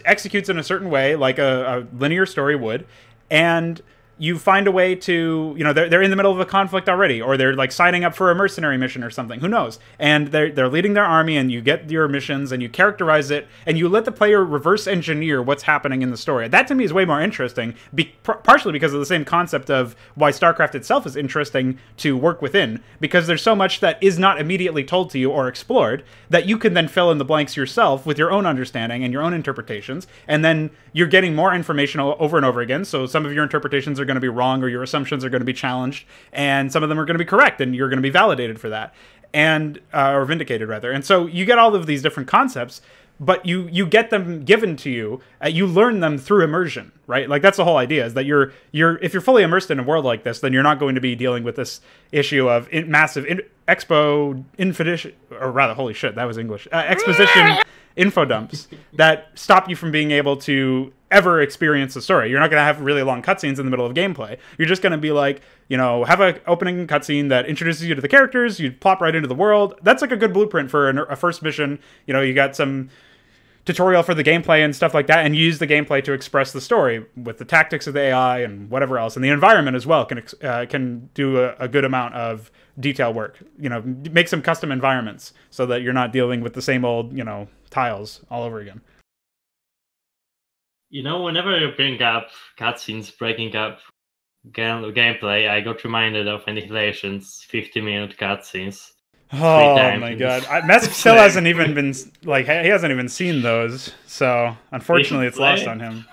executes in a certain way, like a linear story would, and you find a way to, they're in the middle of a conflict already, or they're signing up for a mercenary mission or something, who knows, and they're leading their army, and you get your missions and you characterize it, and you let the player reverse engineer what's happening in the story. That to me is way more interesting, partially because of the same concept of why StarCraft itself is interesting to work within, because there's so much that is not immediately told to you or explored that you can then fill in the blanks yourself with your own understanding and your own interpretations, and then you're getting more information over and over again, so some of your interpretations are going to be wrong, or your assumptions are going to be challenged, and some of them are going to be correct, and you're going to be validated for that, and or vindicated rather. And so you get all of these different concepts, but you get them given to you. You learn them through immersion, right? That's the whole idea, is that you're if you're fully immersed in a world like this, then you're not going to be dealing with this issue of massive expo infinity, or rather, holy shit, that was English. Exposition info dumps that stop you from being able to ever experience the story. You're not going to have really long cutscenes in the middle of gameplay. You're just going to be like, you know, have an opening cutscene that introduces you to the characters. You plop right into the world. That's like a good blueprint for a first mission. You know, you got some tutorial for the gameplay and stuff like that, and use the gameplay to express the story with the tactics of the AI and whatever else. And the environment as well can do a good amount of detail work. You know, make some custom environments so that you're not dealing with the same old, you know, tiles all over again. You know, whenever you bring up cutscenes breaking up gameplay, I got reminded of Annihilation's 50-minute cutscenes. Oh my god. Mesk still hasn't even been, like, he hasn't even seen those, so unfortunately it's lost on him.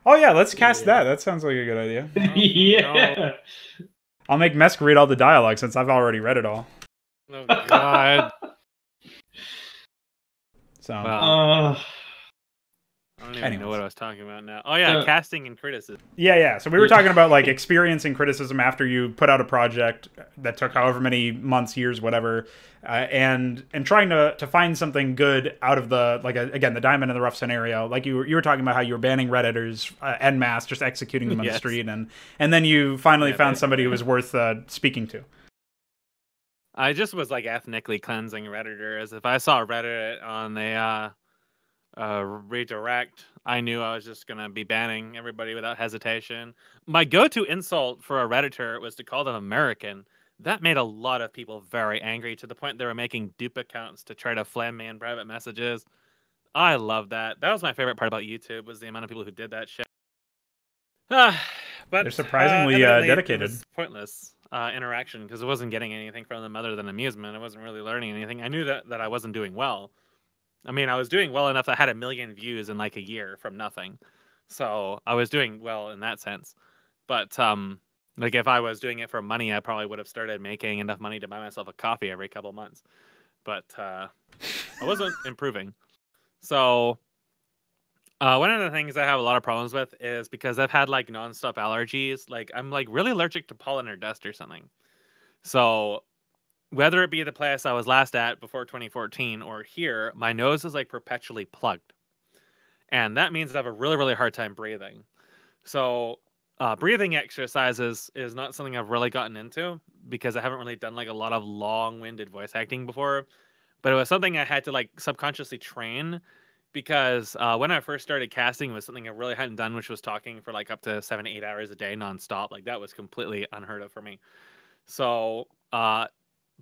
Oh yeah, let's cast that. That sounds like a good idea. Yeah. I'll make Mesk read all the dialogue since I've already read it all. Oh god. So I don't even know what I was talking about now. Oh yeah, casting and criticism. Yeah. So we were talking about like experiencing criticism after you put out a project that took however many months, years, whatever, and trying to find something good out of the, like, again, the diamond in the rough scenario. Like you were talking about how you were banning Redditors en masse, just executing them on the street, and then you finally found somebody who was worth speaking to. I just was like ethnically cleansing Redditors. If I saw Reddit on a redirect, I knew I was just gonna be banning everybody without hesitation. My go-to insult for a Redditor was to call them American. That made a lot of people very angry, to the point they were making dupe accounts to try to flame me in private messages. I love that. That was my favorite part about YouTube, was the amount of people who did that shit. But they're surprisingly dedicated. It was pointless interaction, because I wasn't getting anything from them other than amusement. I wasn't really learning anything. I knew that I wasn't doing well. I mean, I was doing well enough that I had 1 million views in like a year from nothing. So I was doing well in that sense. But like if I was doing it for money, I probably would have started making enough money to buy myself a coffee every couple months. But I wasn't improving. So one of the things I have a lot of problems with is because I've had like nonstop allergies. Like I'm like really allergic to pollen or dust or something. So whether it be the place I was last at before 2014 or here, my nose is like perpetually plugged. And that means I have a really, really hard time breathing. So breathing exercises is not something I've really gotten into, because I haven't really done like a lot of long-winded voice acting before. But it was something I had to like subconsciously train, because when I first started casting, it was something I really hadn't done, which was talking for like up to 7 to 8 hours a day nonstop. Like that was completely unheard of for me. So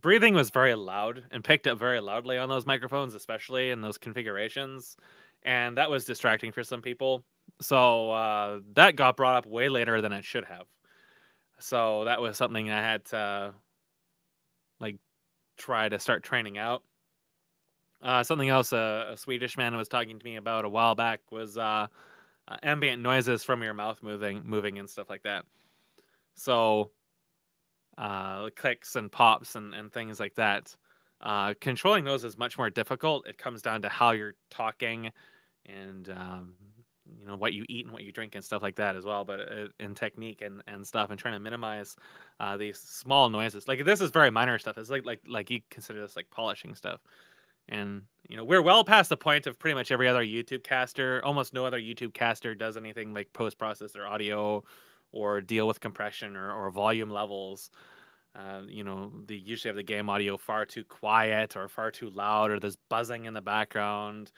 breathing was very loud and picked up very loudly on those microphones, especially in those configurations. And that was distracting for some people. So that got brought up way later than it should have. So that was something I had to like try to start training out. Something else a Swedish man was talking to me about a while back was ambient noises from your mouth moving and stuff like that. So clicks and pops and things like that. Controlling those is much more difficult. It comes down to how you're talking and you know, what you eat and what you drink and stuff like that as well, but in technique and stuff, and trying to minimize these small noises. Like this is very minor stuff. It's like you consider this like polishing stuff. And you know, we're well past the point of pretty much every other YouTube caster. Almost no other YouTube caster does anything like post-process their audio or deal with compression or volume levels. You know, they usually have the game audio far too quiet or far too loud, or there's buzzing in the background.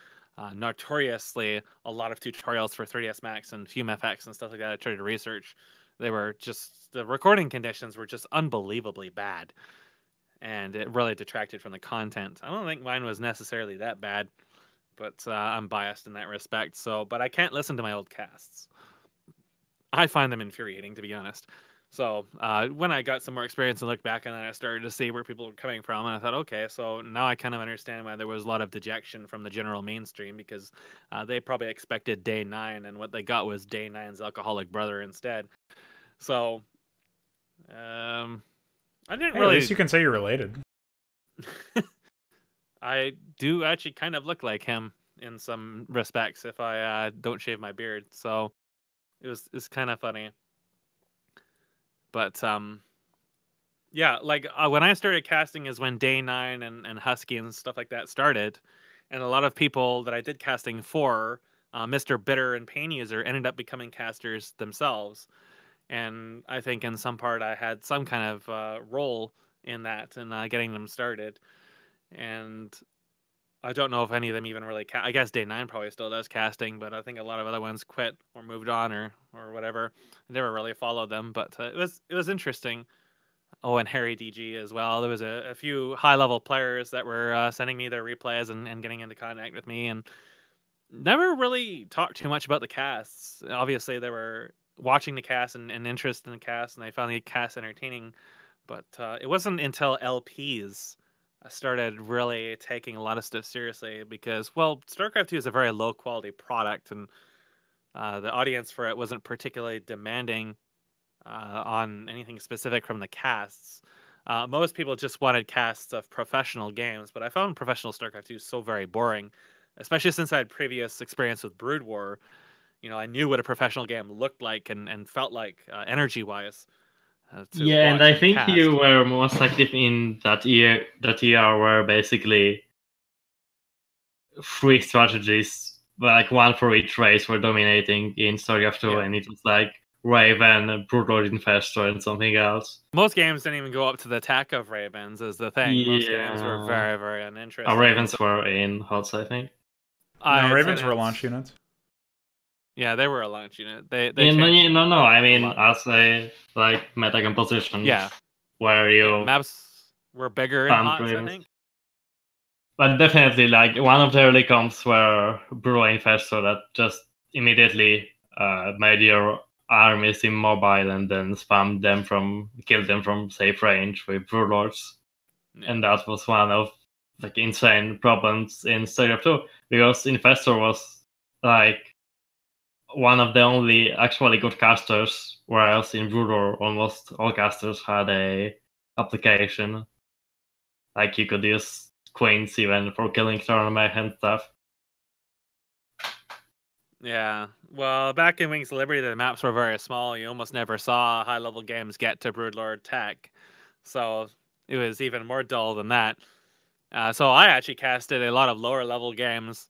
Notoriously, a lot of tutorials for 3ds Max and Fume FX and stuff like that I tried to research, they were just, the recording conditions were just unbelievably bad, and it really detracted from the content. I don't think mine was necessarily that bad, but I'm biased in that respect. So, but I can't listen to my old casts. I find them infuriating, to be honest. So when I got some more experience and looked back on that, I started to see where people were coming from, and I thought, okay, so now I kind of understand why there was a lot of dejection from the general mainstream, because they probably expected Day 9, and what they got was Day 9's alcoholic brother instead. So I didn't really. At least you can say you're related. I do actually kind of look like him in some respects if I don't shave my beard. So it's kind of funny. But Yeah, like when I started casting is when Day 9 and Husky and stuff like that started. And a lot of people that I did casting for, Mr. Bitter and Pain User, ended up becoming casters themselves. And I think in some part I had some kind of role in that and getting them started. And I don't know if any of them even really I guess Day 9 probably still does casting, but I think a lot of other ones quit or moved on or whatever. I never really followed them, but it was interesting. Oh, and Harry DG as well. There was a few high-level players that were sending me their replays and getting into contact with me, and never really talked too much about the casts. Obviously, they were watching the cast and interest in the cast, and they found the cast entertaining. But it wasn't until LPs I started really taking a lot of stuff seriously because, well, StarCraft 2 is a very low-quality product, and the audience for it wasn't particularly demanding on anything specific from the casts. Most people just wanted casts of professional games, but I found professional StarCraft 2 so very boring, especially since I had previous experience with Brood War. You know, I knew what a professional game looked like and felt like energy-wise. Yeah, and I think cast. you were most active in that year where basically 3 strategies, like one for each race, were dominating in StarCraft 2, and it was like Raven, Broodlord Infestor, and something else. Most games didn't even go up to the attack of Ravens, is the thing. Yeah. Most games were very, very uninteresting. Ravens were in HOTS, I think. No, Ravens were launch units. Yeah, they were a launch unit. They no. I mean, as a like meta composition. Yeah. Where you maps were bigger in HOTS, I think. But definitely, like one of the early comps were Brew Infestor that just immediately made your armies immobile and then killed them from safe range with Brewlords. Yeah. And that was one of like insane problems in StarCraft 2 because Infestor was like one of the only actually good casters, whereas in Broodlord almost all casters had a application. Like you could use Queens even for killing tournament and stuff. Yeah. Well, back in Wings of Liberty, the maps were very small. You almost never saw high-level games get to Broodlord tech. So it was even more dull than that. So I actually casted a lot of lower-level games,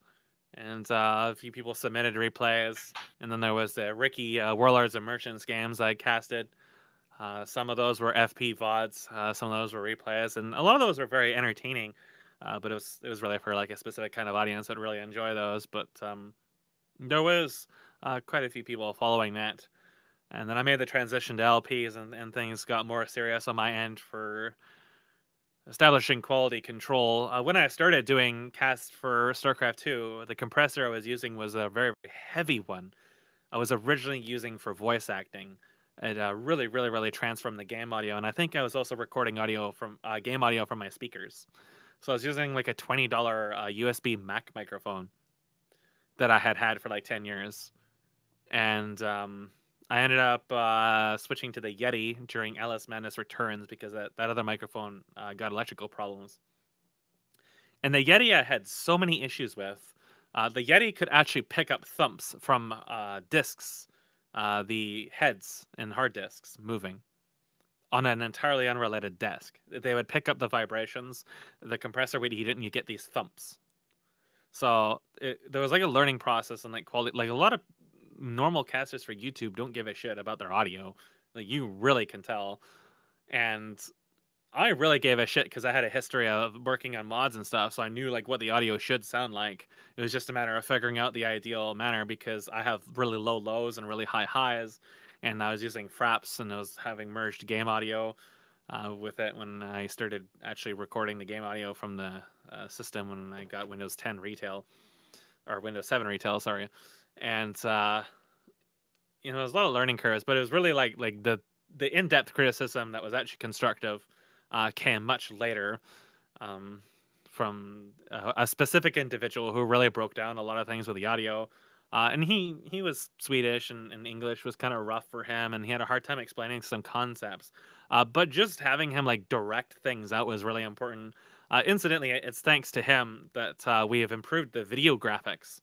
and a few people submitted replays. And then there was the Ricky Warlords and Merchants games I casted. Some of those were FP VODs. Some of those were replays. And a lot of those were very entertaining. But it was really for like a specific kind of audience that would really enjoy those. But there was quite a few people following that. And then I made the transition to LPs, and things got more serious on my end for establishing quality control. When I started doing casts for StarCraft 2, the compressor I was using was a very, very heavy one. I was originally using for voice acting. It really, really, really transformed the game audio. And I think I was also recording audio from game audio from my speakers. So I was using like a $20 USB Mac microphone that I had for like 10 years. And I ended up switching to the Yeti during Alice Madness Returns because that other microphone got electrical problems. And the Yeti I had so many issues with. The Yeti could actually pick up thumps from discs, the heads and hard disks moving on an entirely unrelated desk. They would pick up the vibrations, the compressor would heat it, and you get these thumps. So there was like a learning process and like quality. Like a lot of normal casters for YouTube don't give a shit about their audio. Like you really can tell. And I really gave a shit because I had a history of working on mods and stuff, so I knew like what the audio should sound like. It was just a matter of figuring out the ideal manner because I have really low lows and really high highs, and I was using fraps and I was having merged game audio with it when I started actually recording the game audio from the system when I got Windows 10 retail or Windows 7 retail, sorry. And you know, there's a lot of learning curves, but it was really like the in-depth criticism that was actually constructive came much later from a specific individual who really broke down a lot of things with the audio. And he was Swedish, and English was kind of rough for him, and he had a hard time explaining some concepts. But just having him like direct things out was really important. Incidentally, it's thanks to him that we have improved the video graphics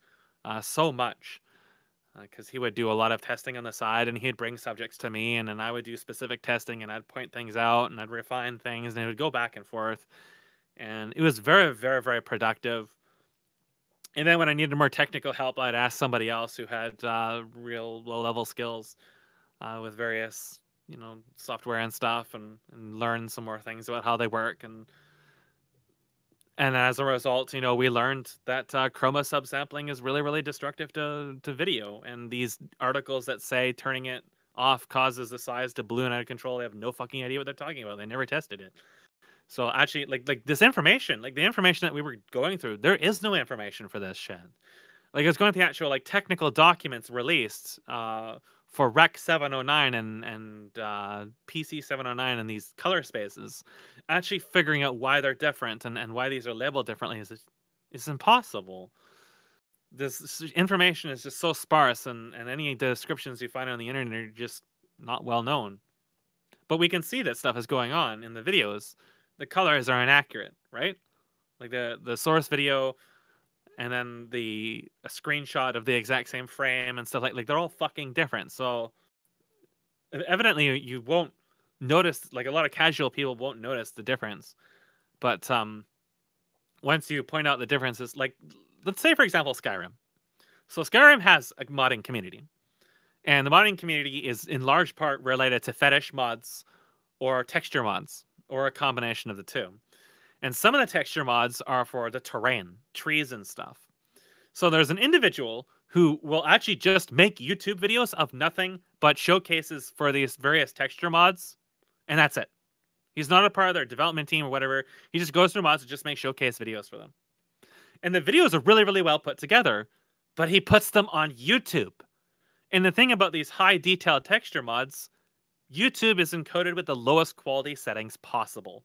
so much. because he would do a lot of testing on the side, and he'd bring subjects to me, and then I would do specific testing, and I'd point things out, and I'd refine things, and it would go back and forth. And it was very, very, very productive. And then when I needed more technical help, I'd ask somebody else who had real low-level skills with various, software and stuff, and learn some more things about how they work. And as a result, we learned that chroma subsampling is really, really destructive to video. And these articles that say turning it off causes the size to balloon out of control, they have no fucking idea what they're talking about. They never tested it. So actually, like this information, like the information that we were going through, there is no information for this shit. Like, I was going through the actual technical documents released for Rec 709 and PC 709 and these color spaces. Actually figuring out why they're different and why these are labeled differently is impossible. This information is just so sparse, and any descriptions you find on the internet are just not well known. But we can see that stuff is going on in the videos. The colors are inaccurate, right? Like the source video, and then a screenshot of the exact same frame and stuff like they're all fucking different. So evidently you won't notice, like a lot of casual people won't notice the difference. But once you point out the differences, like let's say for example Skyrim. So Skyrim has a modding community. And the modding community is in large part related to fetish mods or texture mods, or a combination of the two. And some of the texture mods are for the terrain, trees and stuff. So there's an individual who will actually just make YouTube videos of nothing but showcases for these various texture mods, and that's it. He's not a part of their development team or whatever. He just goes through mods and just makes showcase videos for them. And the videos are really, really well put together, but he puts them on YouTube. And the thing about these high detailed texture mods, YouTube is encoded with the lowest quality settings possible.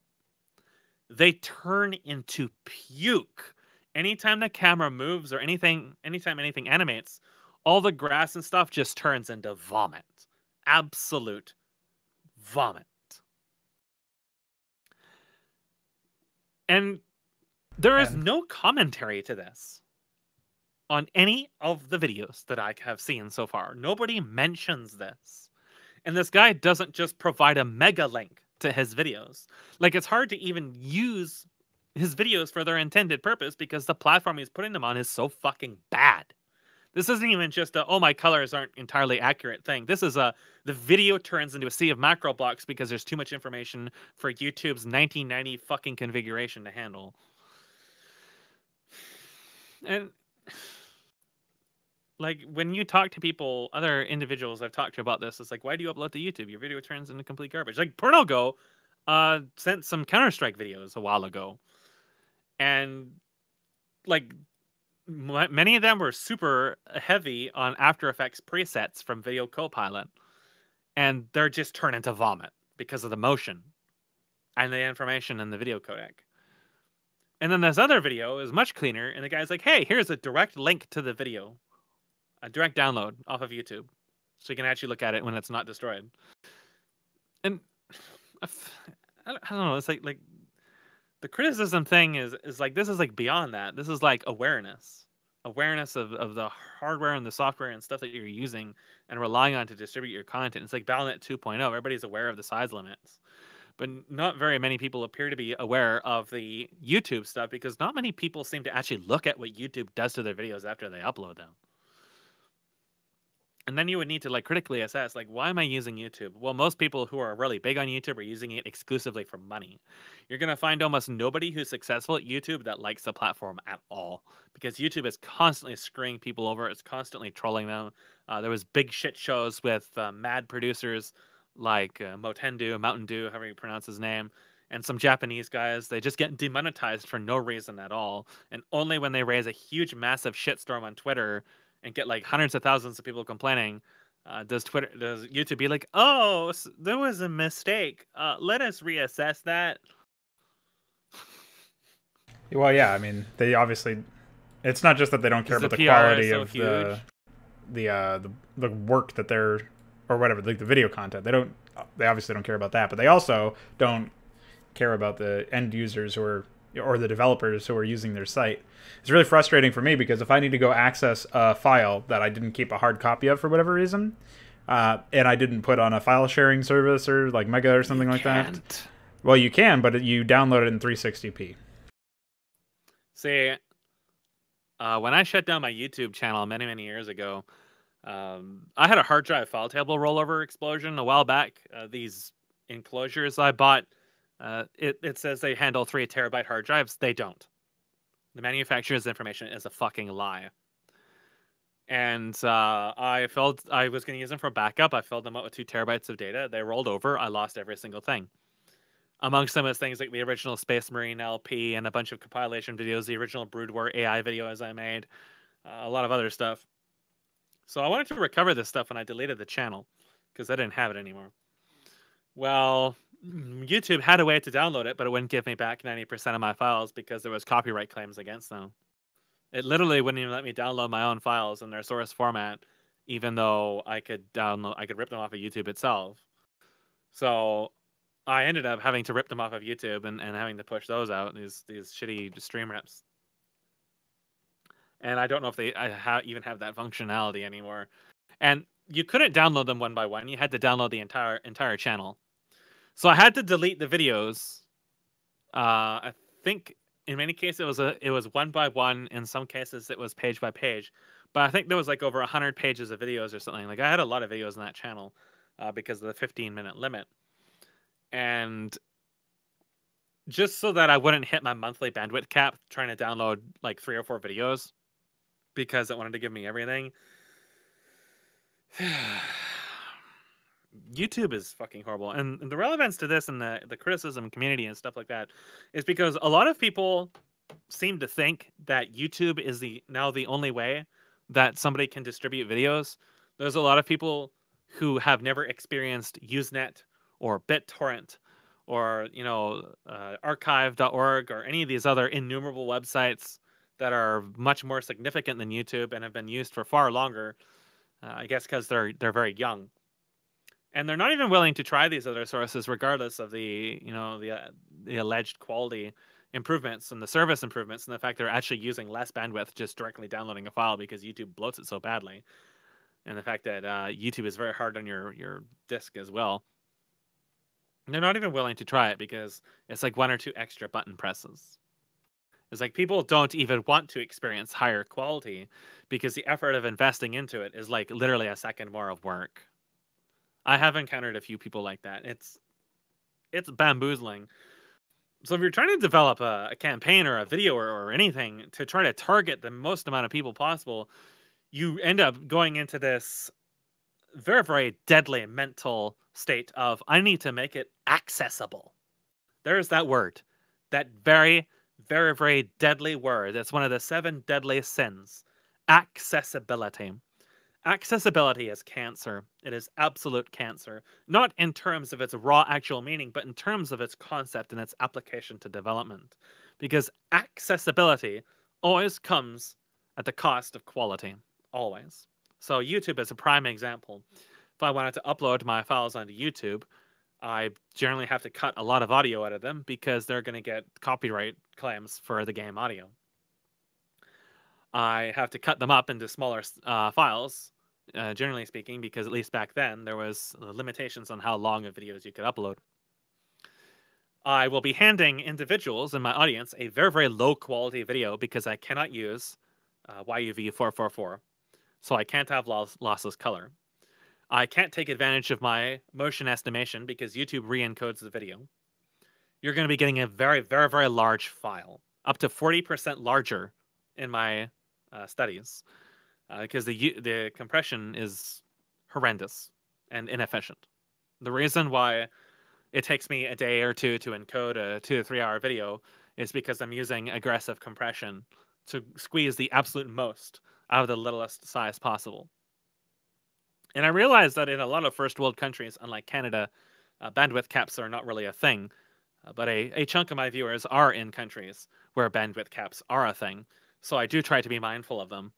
They turn into puke. Anytime the camera moves or anytime anything animates, all the grass and stuff just turns into vomit. Absolute vomit. And there is no commentary to this on any of the videos that I have seen so far. Nobody mentions this. And this guy doesn't just provide a mega link to his videos. Like, it's hard to even use his videos for their intended purpose because the platform he's putting them on is so fucking bad. This isn't even just a, oh, my colors aren't entirely accurate thing. This is the video turns into a sea of macro blocks because there's too much information for YouTube's 1990 fucking configuration to handle. And like, when you talk to people, other individuals I've talked to about this, it's like, why do you upload to YouTube? Your video turns into complete garbage. Like, Pornogo sent some Counter-Strike videos a while ago. And, like, many of them were super heavy on After Effects presets from Video Copilot. And they're just turned into vomit because of the motion and the information in the video codec. And then this other video is much cleaner, and the guy's like, hey, here's a direct link to the video. A direct download off of YouTube, so you can actually look at it when it's not destroyed. And I don't know. It's like the criticism thing is like, this is like beyond that. This is like awareness of the hardware and the software and stuff that you're using and relying on to distribute your content. It's like Battle.net 2.0. Everybody's aware of the size limits, but not very many people appear to be aware of the YouTube stuff because not many people seem to actually look at what YouTube does to their videos after they upload them. And then you would need to like critically assess, like, why am I using YouTube? Well, most people who are really big on YouTube are using it exclusively for money. You're going to find almost nobody who's successful at YouTube that likes the platform at all, because YouTube is constantly screwing people over. It's constantly trolling them. There was big shit shows with mad producers like Mountain Dew, however you pronounce his name, and some Japanese guys. They just get demonetized for no reason at all. And only when they raise a huge, massive shitstorm on Twitter and get like hundreds of thousands of people complaining, does YouTube be like, oh, there was a mistake. Let us reassess that. Well, yeah, I mean, they obviously, it's not just that they don't care about the quality of the work that they're, or whatever, like the video content. They obviously don't care about that, but they also don't care about the end users who are or the developers who are using their site. It's really frustrating for me because if I need to go access a file that I didn't keep a hard copy of for whatever reason, and I didn't put on a file sharing service or like Mega or something like that. Well, you can, but you download it in 360p. See, when I shut down my YouTube channel many, many years ago, I had a hard drive file table rollover explosion a while back. These enclosures I bought, it says they handle 3 terabyte hard drives. They don't. The manufacturer's information is a fucking lie. And I was going to use them for backup. I filled them up with 2 terabytes of data. They rolled over. I lost every single thing. Amongst them is things like the original Space Marine LP and a bunch of compilation videos, the original Brood War AI videos I made, a lot of other stuff. So I wanted to recover this stuff when I deleted the channel because I didn't have it anymore. Well, YouTube had a way to download it, but it wouldn't give me back 90% of my files because there was copyright claims against them. It literally wouldn't even let me download my own files in their source format, even though I could rip them off of YouTube itself. So I ended up having to rip them off of YouTube and having to push those out, these shitty stream rips. And I don't know if they even have that functionality anymore. And you couldn't download them one by one. You had to download the entire channel. So I had to delete the videos. I think in many cases it was one by one. In some cases it was page by page. But I think there was like over 100 pages of videos or something. Like I had a lot of videos on that channel because of the 15-minute limit. And just so that I wouldn't hit my monthly bandwidth cap trying to download like 3 or 4 videos because it wanted to give me everything. YouTube is fucking horrible. And the relevance to this and the criticism community and stuff like that is because a lot of people seem to think that YouTube is now the only way that somebody can distribute videos. There's a lot of people who have never experienced Usenet or BitTorrent or, archive.org or any of these other innumerable websites that are much more significant than YouTube and have been used for far longer, I guess because they're very young. And they're not even willing to try these other sources regardless of the alleged quality improvements and the service improvements and the fact they're actually using less bandwidth just directly downloading a file because YouTube bloats it so badly. And the fact that YouTube is very hard on your disk as well. They're not even willing to try it because it's like 1 or 2 extra button presses. It's like people don't even want to experience higher quality because the effort of investing into it is like literally a second more of work. I have encountered a few people like that. It's bamboozling. So if you're trying to develop a campaign or a video or anything to try to target the most amount of people possible, you end up going into this very, very deadly mental state of, I need to make it accessible. There's that word. That very, very, very deadly word. That's one of the 7 deadly sins. Accessibility. Accessibility is cancer. It is absolute cancer. Not in terms of its raw actual meaning, but in terms of its concept and its application to development. Because accessibility always comes at the cost of quality. Always. So YouTube is a prime example. If I wanted to upload my files onto YouTube, I generally have to cut a lot of audio out of them because they're going to get copyright claims for the game audio. I have to cut them up into smaller files, generally speaking, because at least back then there was limitations on how long of videos you could upload. I will be handing individuals in my audience a very, very low quality video because I cannot use YUV444. So I can't have lossless color. I can't take advantage of my motion estimation because YouTube re-encodes the video. You're going to be getting a very, very, very large file, up to 40% larger in my studies, because the compression is horrendous and inefficient. The reason why it takes me a day or 2 to encode a 2 to 3 hour video is because I'm using aggressive compression to squeeze the absolute most out of the littlest size possible. And I realize that in a lot of first world countries, unlike Canada, bandwidth caps are not really a thing. But a chunk of my viewers are in countries where bandwidth caps are a thing. So I do try to be mindful of them.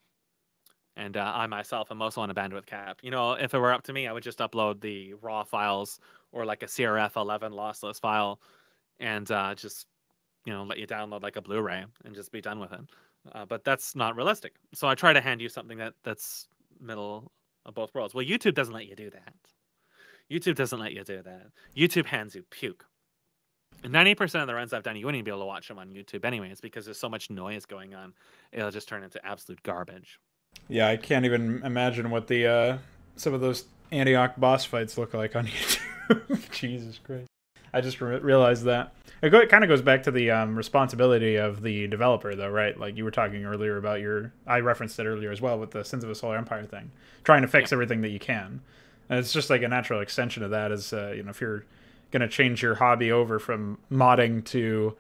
And I myself am also on a bandwidth cap. If it were up to me, I would just upload the raw files or like a CRF11 lossless file and just, let you download like a Blu-ray and just be done with it. But that's not realistic. So I try to hand you something that's middle of both worlds. Well, YouTube doesn't let you do that. YouTube doesn't let you do that. YouTube hands you puke. 90% of the runs I've done, you wouldn't even be able to watch them on YouTube anyways, because there's so much noise going on. It'll just turn into absolute garbage. Yeah, I can't even imagine what the some of those Antioch boss fights look like on YouTube. Jesus Christ. I just realized that. It kind of goes back to the responsibility of the developer, though, right? Like you were talking earlier about I referenced it earlier as well with the Sins of a Solar Empire thing. Trying to fix everything that you can. And it's just like a natural extension of that is, if you're going to change your hobby over from modding to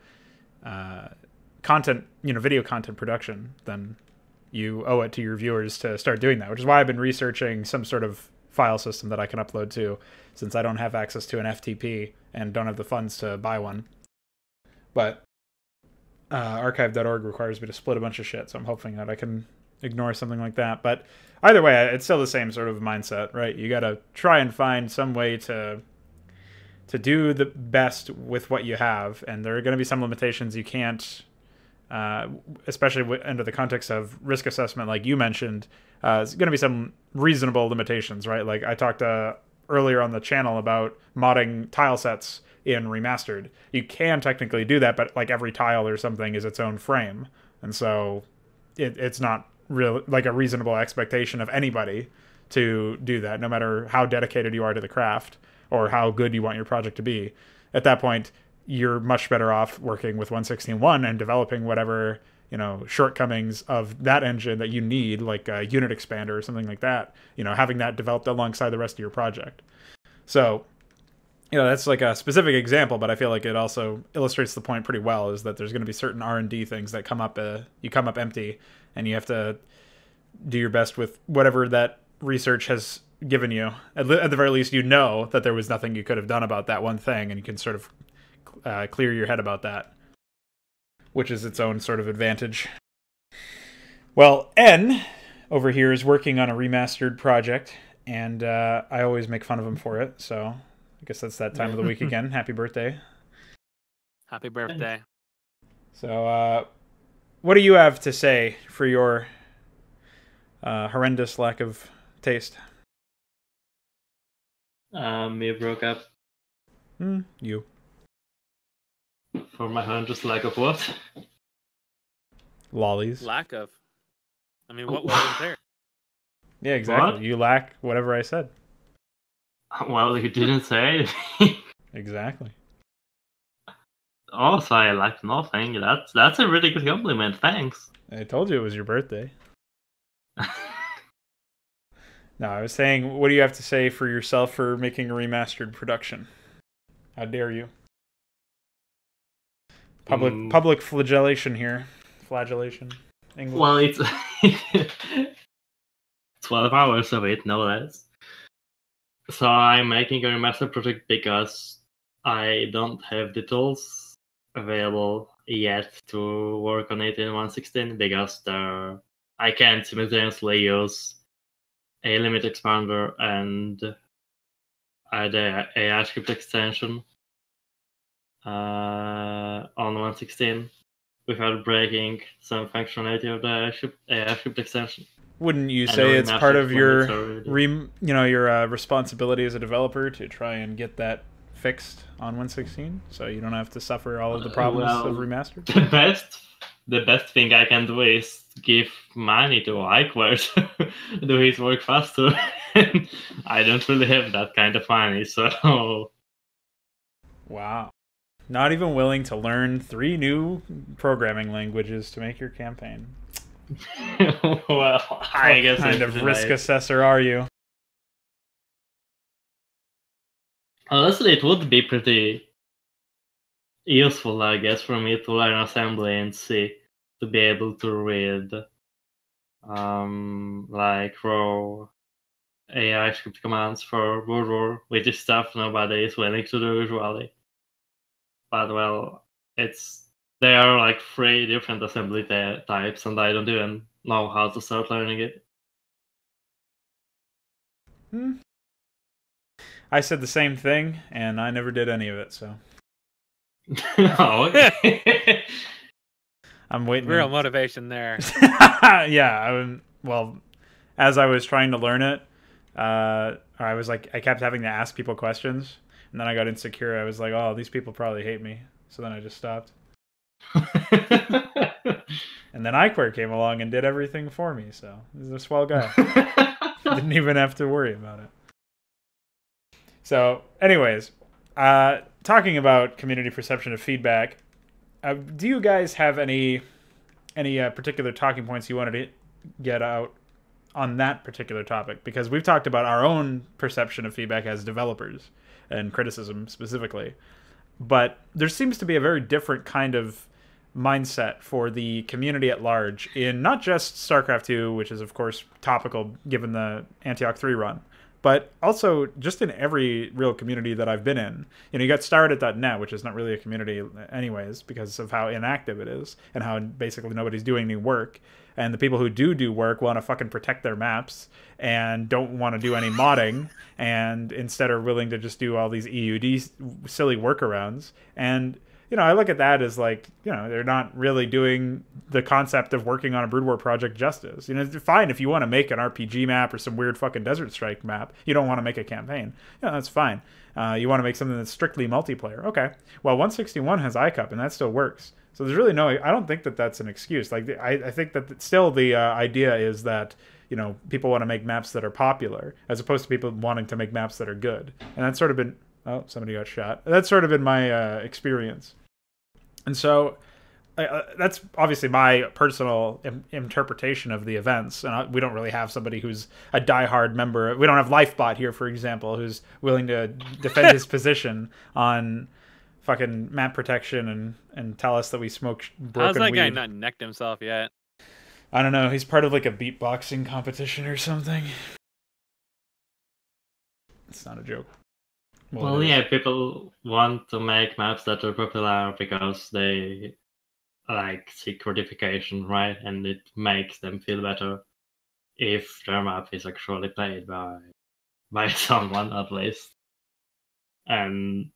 content, video content production, then you owe it to your viewers to start doing that, which is why I've been researching some sort of file system that I can upload to, since I don't have access to an FTP and don't have the funds to buy one. But archive.org requires me to split a bunch of shit, so I'm hoping that I can ignore something like that. But either way, it's still the same sort of mindset, right? You got to try and find some way to do the best with what you have, and there are going to be some limitations you can't, especially under the context of risk assessment, like you mentioned. There's going to be some reasonable limitations, right? Like I talked earlier on the channel about modding tile sets in Remastered. You can technically do that, but like every tile or something is its own frame, and so it's not really like a reasonable expectation of anybody to do that, no matter how dedicated you are to the craft or how good you want your project to be. At that point, you're much better off working with 1.16.1 and developing whatever shortcomings of that engine that you need, like a unit expander or something like that, having that developed alongside the rest of your project. So that's like a specific example, but I feel like it also illustrates the point pretty well, is that there's going to be certain R&D things that come up, you come up empty, and you have to do your best with whatever that research has given you. At the very least, that there was nothing you could have done about that one thing, and you can sort of clear your head about that, which is its own sort of advantage. Well, N over here is working on a remastered project, and I always make fun of him for it, so I guess that's that time of the week again. Happy birthday. Happy birthday. So, what do you have to say for your horrendous lack of taste? Me broke up. You. For my horrendous lack of what? Lollies. Lack of. I mean, what wasn't there? Yeah, exactly. What? You lack whatever I said. Well, you didn't say. Exactly. Also, I lack nothing. That's a really good compliment. Thanks. I told you it was your birthday. No, I was saying, what do you have to say for yourself for making a remastered production? How dare you? Public flagellation here. Flagellation. English. Well, it's 12 hours of it, no less. So I'm making a remaster project because I don't have the tools available yet to work on it in 1.16, because I can't simultaneously use a limit expander and the AI script extension on 1.16 without breaking some functionality of the AI script extension. Wouldn't you say it's part of your responsibility as a developer to try and get that fixed on 1.16, so you don't have to suffer all of the problems of remastered? The best thing I can do is give money to Iceware to do his work faster. I don't really have that kind of money, so... Wow. Not even willing to learn 3 new programming languages to make your campaign. Well, I guess what kind of risk assessor are you? Honestly, it would be pretty useful, I guess, for me to learn assembly and C, to be able to read like raw AI script commands for World War, which is stuff nobody is willing to do usually. But well, they are like 3 different assembly types, and I don't even know how to start learning it. I said the same thing, and I never did any of it, so... Oh, okay. I'm waiting. Real motivation there. Yeah. Well, as I was trying to learn it, I was like, I kept having to ask people questions, and then I got insecure. I was like, oh, these people probably hate me. So then I just stopped. And then iQuare came along and did everything for me. So he's a swell guy. Didn't even have to worry about it. So, anyways, talking about community perception of feedback, do you guys have any particular talking points you wanted to get out on that particular topic? Because we've talked about our own perception of feedback as developers and criticism specifically, but there seems to be a very different kind of mindset for the community at large in not just StarCraft 2, which is of course topical given the Antioch 3 run, but also just in every real community that I've been in. You know, you got started.net, which is not really a community anyways because of how inactive it is and how basically nobody's doing any work. And the people who do work want to fucking protect their maps and don't want to do any modding, and instead are willing to just do all these EUD silly workarounds. And you know, I look at that as like, you know, they're not really doing the concept of working on a Brood War project justice. You know, it's fine if you want to make an RPG map or some weird fucking Desert Strike map. You don't want to make a campaign. Yeah, that's fine. You want to make something that's strictly multiplayer. Okay. Well, 161 has iCup, and that still works. So there's really no, I don't think that that's an excuse. Like, I think that still the idea is that, you know, people want to make maps that are popular as opposed to people wanting to make maps that are good. And that's sort of been, oh, somebody got shot. That's sort of been my experience. And so that's obviously my personal interpretation of the events. And we don't really have somebody who's a diehard member. We don't have Lifebot here, for example, who's willing to defend his position on fucking map protection and tell us that we smoke broken How's that weed. guy not necked himself yet? I don't know. He's part of like a beatboxing competition or something. It's not a joke. Well, yeah, people want to make maps that are popular because they like seek gratification, right? And it makes them feel better if their map is actually played by someone at least. And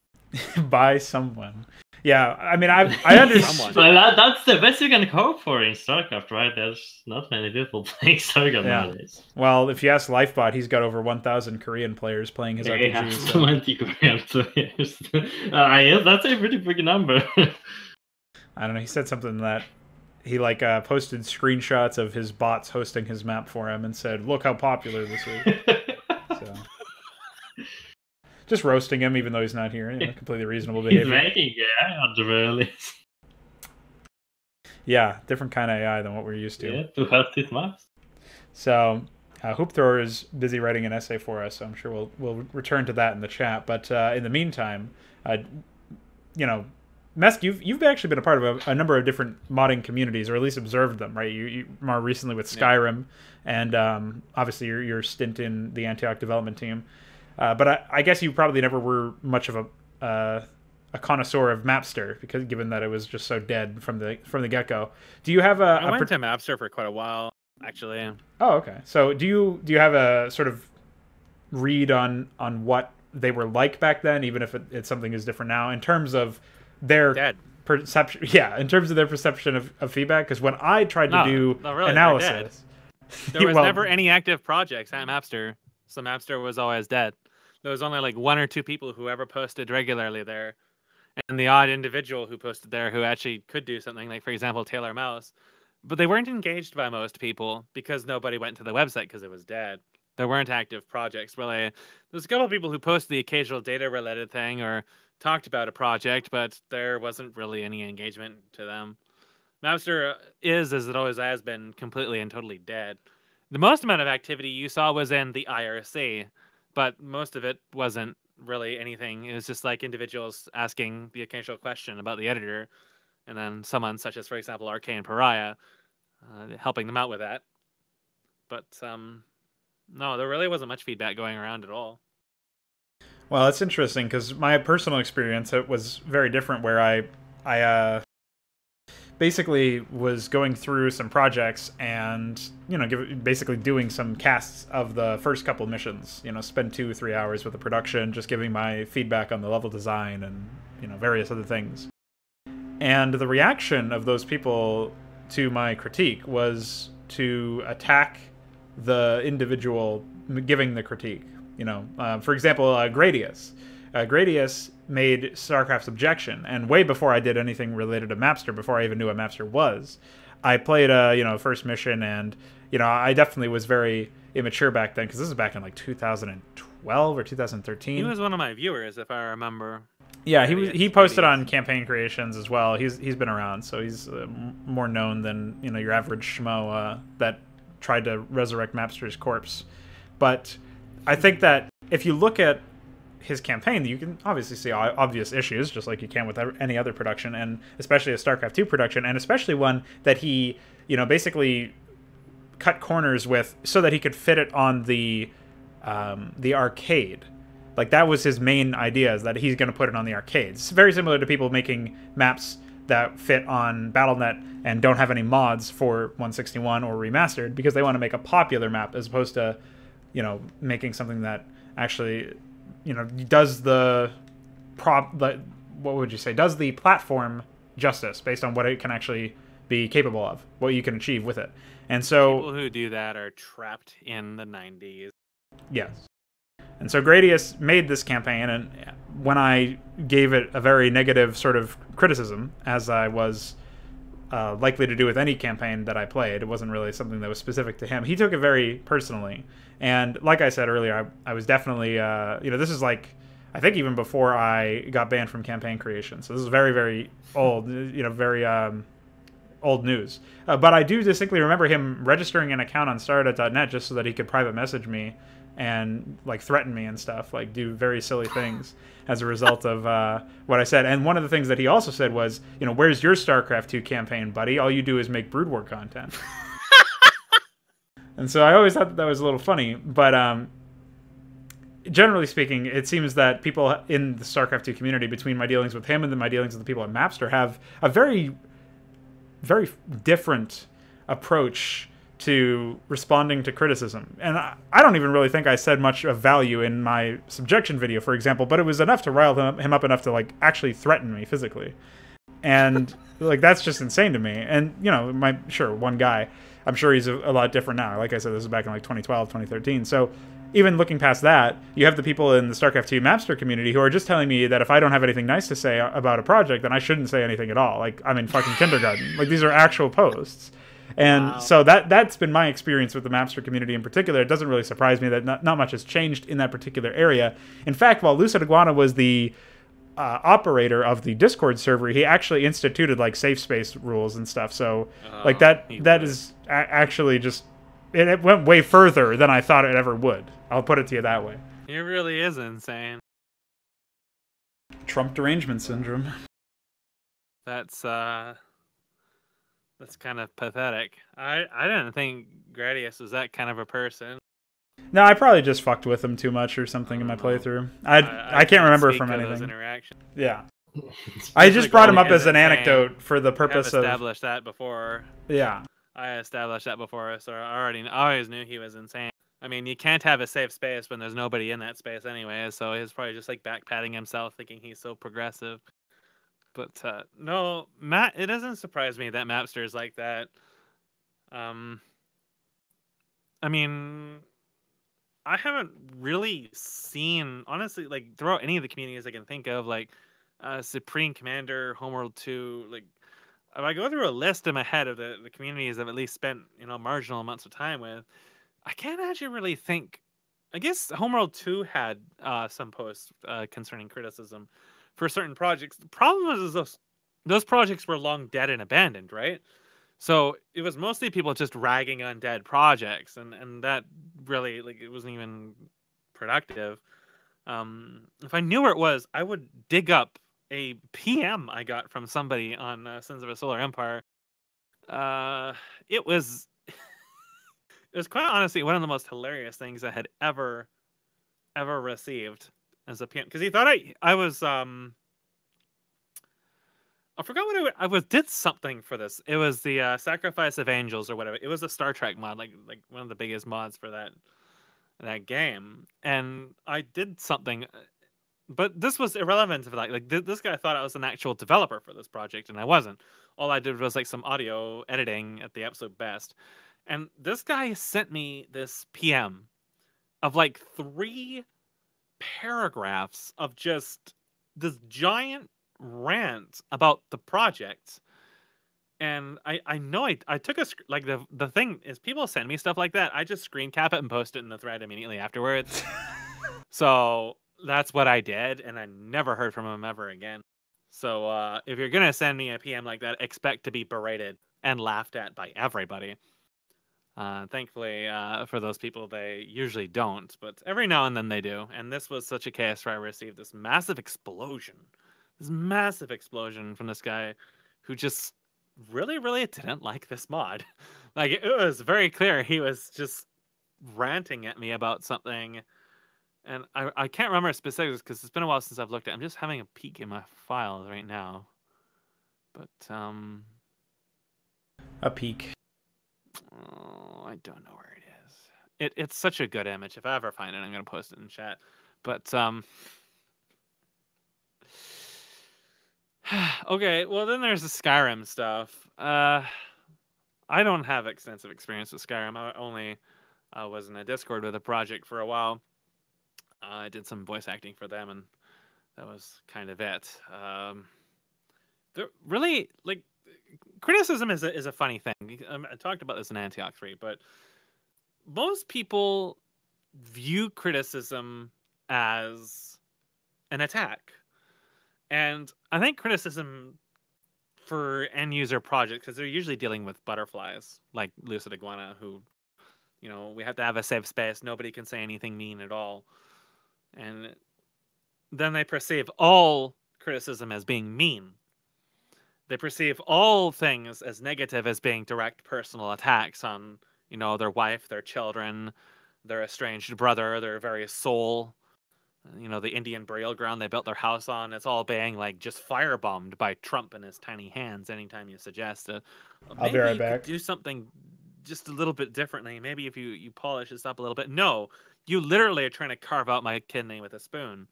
by someone. Yeah, I mean, I understand. Well, that's the best you can hope for in StarCraft, right? There's not many people playing StarCraft nowadays. Well, if you ask Lifebot, he's got over 1,000 Korean players playing his He RPGs. has 20 Korean players. Yes, that's a pretty big number. I don't know. He said something that he like posted screenshots of his bots hosting his map for him and said, "Look how popular this is." So. Just roasting him, even though he's not here. You know, completely reasonable behavior. He's making AI on the release. Yeah, different kind of AI than what we're used to. Yeah, to host his maps. So, Hoop Thrower is busy writing an essay for us, so I'm sure we'll return to that in the chat. But in the meantime, you know, Mesk, you've actually been a part of a number of different modding communities, or at least observed them, right? You more recently with Skyrim, and obviously your stint in the Antioch development team. But I guess you probably never were much of a connoisseur of Mapster, because given that it was just so dead from the get-go. Do you have I went to Mapster for quite a while, actually. Oh, okay. So do you have a sort of read on what they were like back then, even if it's something is different now, in terms of their perception? Yeah, in terms of their perception of feedback. Because when I tried to do analysis, there was never any active projects at Mapster. So Mapster was always dead. There was only like one or two people who ever posted regularly there, and the odd individual who posted there who actually could do something, like for example Taylor Mouse. But they weren't engaged by most people because nobody went to the website because it was dead. There weren't active projects really. There's a couple of people who posted the occasional data related thing or talked about a project, but there wasn't really any engagement to them. Mapster is, as it always has been, completely and totally dead. The most amount of activity you saw was in the IRC, but most of it wasn't really anything. It was just like individuals asking the occasional question about the editor, and then someone such as, for example, Arcane Pariah, helping them out with that. But no, there really wasn't much feedback going around at all. Well, it's interesting because my personal experience, it was very different, where I basically was going through some projects and, you know, basically doing some casts of the first couple missions, you know, spend 2 or 3 hours with the production, just giving my feedback on the level design and, you know, various other things. And the reaction of those people to my critique was to attack the individual giving the critique. For example, Gradius. Gradius made StarCraft's objection, and way before I did anything related to Mapster, before I even knew what Mapster was, I played first mission, and I definitely was very immature back then, because this is back in like 2012 or 2013. He was one of my viewers, if I remember. Yeah, he posted on Campaign Creations as well. He's been around, so he's more known than your average schmo that tried to resurrect Mapster's corpse. But I think that if you look at his campaign, you can obviously see obvious issues, just like you can with any other production, and especially a StarCraft 2 production, and especially one that he basically cut corners with so that he could fit it on the arcade. Like, that was his main idea, is that he's going to put it on the arcades. It's very similar to people making maps that fit on Battle.net and don't have any mods for 161 or remastered, because they want to make a popular map as opposed to, making something that actually, does does the platform justice based on what it can actually be capable of, what you can achieve with it. And so people who do that are trapped in the 90s. Yes. And so Gradius made this campaign, and when I gave it a very negative sort of criticism, as I was likely to do with any campaign that I played, it wasn't really something that was specific to him. He took it very personally. And like I said earlier, I was definitely, this is like, I think even before I got banned from campaign creation. So this is very, very old, very old news. But I do distinctly remember him registering an account on Stardust.net just so that he could private message me and like threaten me and stuff, like do very silly things as a result of what I said. And one of the things that he also said was, where's your StarCraft 2 campaign, buddy? All you do is make Brood War content. And so I always thought that was a little funny, but generally speaking, it seems that people in the StarCraft 2 community, between my dealings with him and then my dealings with the people at Mapster, have a very, very different approach to responding to criticism. And I don't even really think I said much of value in my subjection video, for example, but it was enough to rile him up enough to like actually threaten me physically. And like, that's just insane to me. And one guy, I'm sure he's a lot different now. Like I said, this is back in like 2012, 2013. So even looking past that, you have the people in the StarCraft 2 Mapster community who are just telling me that if I don't have anything nice to say about a project, then I shouldn't say anything at all. Like, I'm in fucking kindergarten. Like, these are actual posts. And so that's been my experience with the Mapster community in particular. It doesn't really surprise me that not much has changed in that particular area. In fact, while Lucid Iguana was the operator of the Discord server, he actually instituted like safe space rules and stuff. So like that is actually just, it went way further than I thought it ever would. I'll put it to you that way. It really is insane. Trump derangement syndrome. That's kind of pathetic. I didn't think Gradius was that kind of a person. No, I probably just fucked with him too much or something in my playthrough. I can't remember from anything. Yeah. I just brought him up as an anecdote for the purpose of... established that before. Yeah. I established that before, so I always knew he was insane. I mean, you can't have a safe space when there's nobody in that space anyway, so he's probably just like backpatting himself thinking he's so progressive. But no, Matt, it doesn't surprise me that Mapster is like that. I mean, I haven't really seen, honestly, like throughout any of the communities I can think of, like Supreme Commander, Homeworld 2, like if I go through a list in my head of the communities I've at least spent, marginal amounts of time with, I can't actually really think. I guess Homeworld 2 had some posts concerning criticism for certain projects. The problem is those projects were long dead and abandoned, right? So it was mostly people just ragging on dead projects, and that really, like, it wasn't even productive. If I knew where it was, I would dig up a PM I got from somebody on Sins of a Solar Empire. It was quite honestly one of the most hilarious things I had ever received as a PM, because he thought I was I forgot what I did something for this. It was the Sacrifice of Angels or whatever. It was a Star Trek mod, like one of the biggest mods for that game. And I did something. But this was irrelevant. This guy thought I was an actual developer for this project, and I wasn't. All I did was like some audio editing at the absolute best. And this guy sent me this PM of like 3 paragraphs of just this giant rant about the project. And I know I took like the thing is people send me stuff like that. I just screen cap it and post it in the thread immediately afterwards. So that's what I did, and I never heard from him ever again. So if you're gonna send me a PM like that, expect to be berated and laughed at by everybody. Thankfully, for those people, they usually don't, but every now and then they do. And this was such a case where I received this massive explosion from this guy who just really, really didn't like this mod. Like, it was very clear he was just ranting at me about something. And I can't remember specifics because it's been a while since I've looked at it. I'm just having a peek in my files right now. But, A peek. oh, I don't know where it is. It's such a good image. If I ever find it, I'm going to post it in chat. But, okay, well, then there's the Skyrim stuff. I don't have extensive experience with Skyrim. I only was in a Discord with a project for a while. I did some voice acting for them, and that was kind of it. Really, like, criticism is a funny thing. I talked about this in Antioch 3, but most people view criticism as an attack. And I think criticism for end-user projects, because they're usually dealing with butterflies, like Lucid Iguana, who, we have to have a safe space. Nobody can say anything mean at all. And then they perceive all criticism as being mean. They perceive all things as negative as being direct personal attacks on, their wife, their children, their estranged brother, their very soul. The Indian burial ground they built their house on. It's all being like just firebombed by Trump in his tiny hands anytime you suggest I'll be right back. Could do something just a little bit differently. Maybe if you polish this up a little bit. No, you literally are trying to carve out my kidney with a spoon.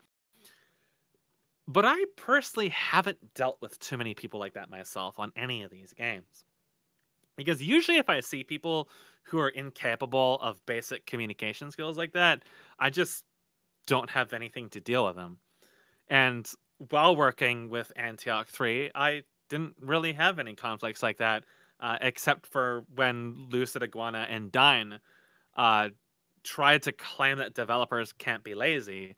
But I personally haven't dealt with too many people like that myself on any of these games. Because usually if I see people who are incapable of basic communication skills like that, I just don't have anything to deal with them. And while working with Antioch 3, I didn't really have any conflicts like that, except for when Lucid Iguana and Dine tried to claim that developers can't be lazy.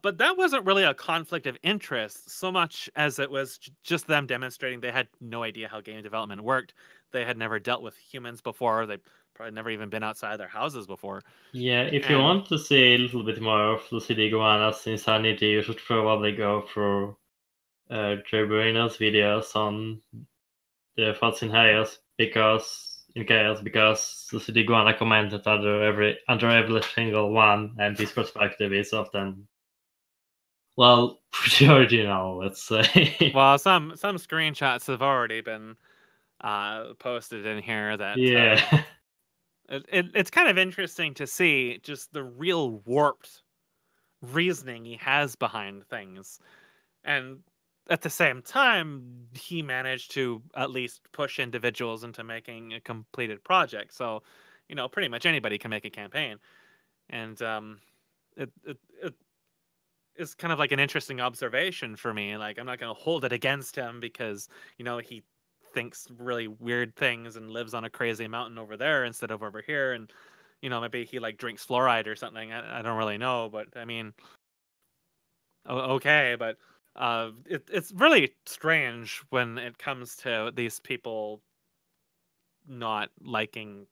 But that wasn't really a conflict of interest so much as it was just them demonstrating they had no idea how game development worked. They had never dealt with humans before. They probably never even been outside their houses before. Yeah, if you want to see a little bit more of Lucid Iguana's insanity, you should probably go through Jay Bruino's videos on the thoughts in chaos because Lucid Iguana commented under every single one, and his perspective is often, well, pretty original, let's say. Well, some screenshots have already been posted in here that yeah. It's kind of interesting to see just the real warped reasoning he has behind things. And at the same time, he managed to at least push individuals into making a completed project. So, pretty much anybody can make a campaign. And it is kind of like an interesting observation for me. Like, I'm not going to hold it against him because, he thinks really weird things and lives on a crazy mountain over there instead of over here, and maybe he like drinks fluoride or something. I don't really know, but I mean, okay, but it's really strange when it comes to these people not liking.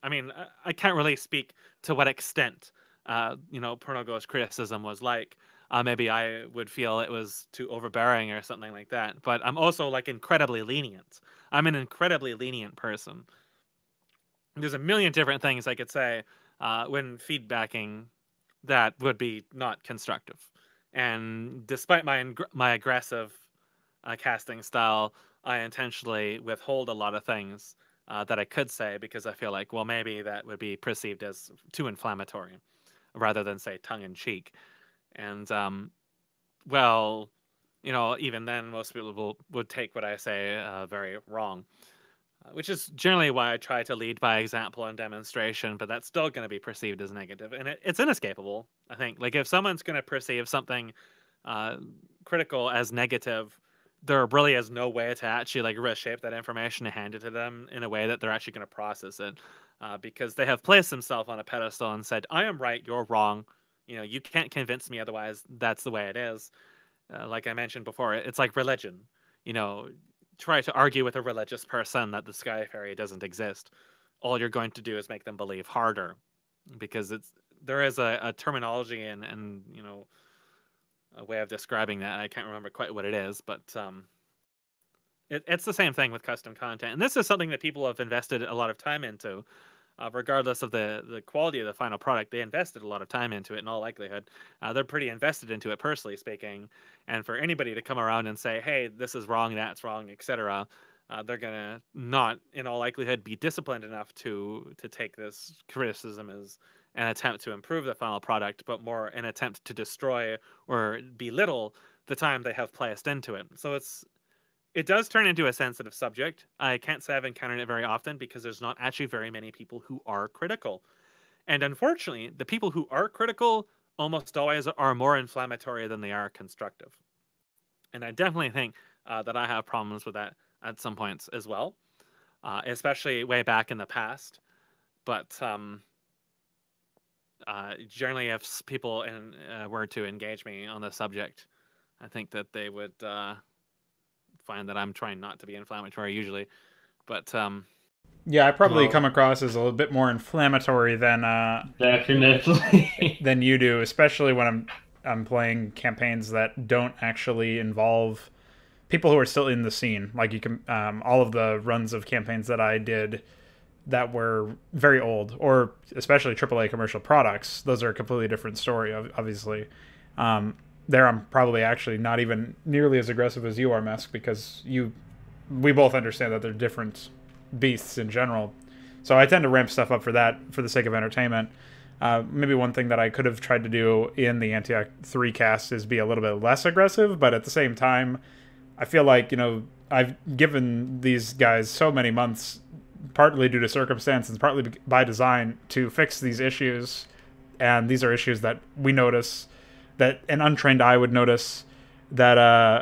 I mean, I can't really speak to what extent Pornogo's criticism was like. Maybe I would feel it was too overbearing or something like that. But I'm also like incredibly lenient. I'm an incredibly lenient person. There's a million different things I could say when feedbacking that would be not constructive. And despite my aggressive casting style, I intentionally withhold a lot of things that I could say because I feel like, well, maybe that would be perceived as too inflammatory rather than say tongue in cheek. And well, even then, most people would take what I say very wrong. Which is generally why I try to lead by example and demonstration, but that's still going to be perceived as negative, and it's inescapable. I think, like, if someone's going to perceive something critical as negative, there really is no way to actually like reshape that information and hand it to them in a way that they're actually going to process it, because they have placed themselves on a pedestal and said, "I am right, you're wrong. You can't convince me otherwise. That's the way it is." Like I mentioned before, it's like religion. Try to argue with a religious person that the sky fairy doesn't exist. All you're going to do is make them believe harder, because there is a terminology and a way of describing that. I can't remember quite what it is, but it's the same thing with custom content. And this is something that people have invested a lot of time into. Regardless of the quality of the final product, they invested a lot of time into it in all likelihood. They're pretty invested into it, personally speaking. And for anybody to come around and say, hey, this is wrong, that's wrong, etc., they're going to not, in all likelihood, be disciplined enough to take this criticism as an attempt to improve the final product, but more an attempt to destroy or belittle the time they have placed into it. So it does turn into a sensitive subject. I can't say I've encountered it very often because there's not actually very many people who are critical. And unfortunately, the people who are critical almost always are more inflammatory than they are constructive. And I definitely think that I have problems with that at some points as well, especially way back in the past. But generally, if people were to engage me on the subject, I think that they would find that I'm trying not to be inflammatory usually, but yeah, I probably come across as a little bit more inflammatory than definitely than you do, especially when I'm playing campaigns that don't actually involve people who are still in the scene. Like you can all of the runs of campaigns that I did that were very old, or especially AAA commercial products, those are a completely different story, obviously. There I'm probably actually not even nearly as aggressive as you are, Mesk, because we both understand that they're different beasts in general. So I tend to ramp stuff up for that, for the sake of entertainment. Maybe one thing that I could have tried to do in the Antioch 3 cast is be a little bit less aggressive, but at the same time, I feel like, I've given these guys so many months, partly due to circumstances, partly by design, to fix these issues. And these are issues that we notice, that an untrained eye would notice, that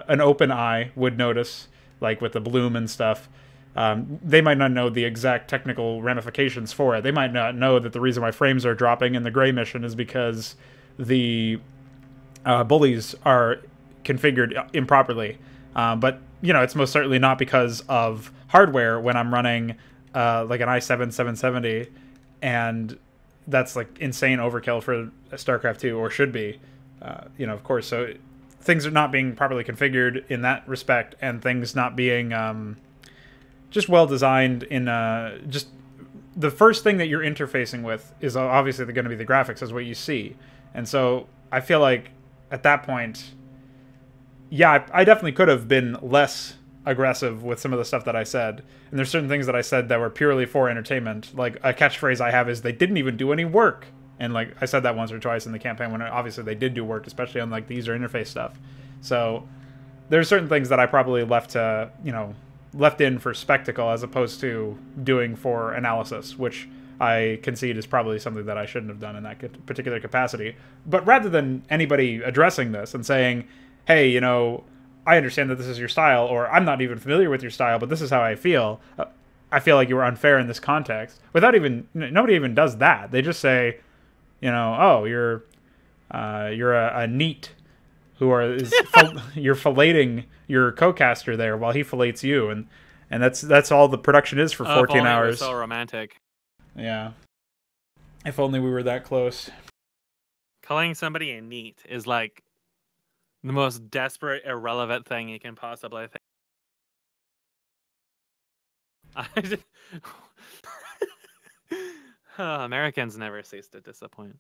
an open eye would notice, like with the bloom and stuff. They might not know the exact technical ramifications for it. They might not know that the reason why frames are dropping in the gray mission is because the bullies are configured improperly. But, it's most certainly not because of hardware when I'm running like an i7 770, and that's like insane overkill for StarCraft 2, or should be. Of course, so things are not being properly configured in that respect, and things not being just well designed in just the first thing that you're interfacing with is obviously going to be the graphics, is what you see. And so I feel like at that point, yeah, I definitely could have been less aggressive with some of the stuff that I said. And there's certain things that I said that were purely for entertainment. Like a catchphrase I have is, they didn't even do any work. And like I said that once or twice in the campaign, when obviously they did do work, especially on like the user interface stuff. So there's certain things that I probably left in for spectacle as opposed to doing for analysis, which I concede is probably something that I shouldn't have done in that particular capacity. But rather than anybody addressing this and saying, hey, I understand that this is your style, or I'm not even familiar with your style, but this is how I feel like you were unfair in this context, nobody even does that. They just say, oh, you're a neat you're filleting your co-caster there while he fillets you, and that's all the production is for 14 hours. So romantic. Yeah. If only we were that close. Calling somebody a neat is like the most desperate, irrelevant thing you can possibly think. Americans never cease to disappoint.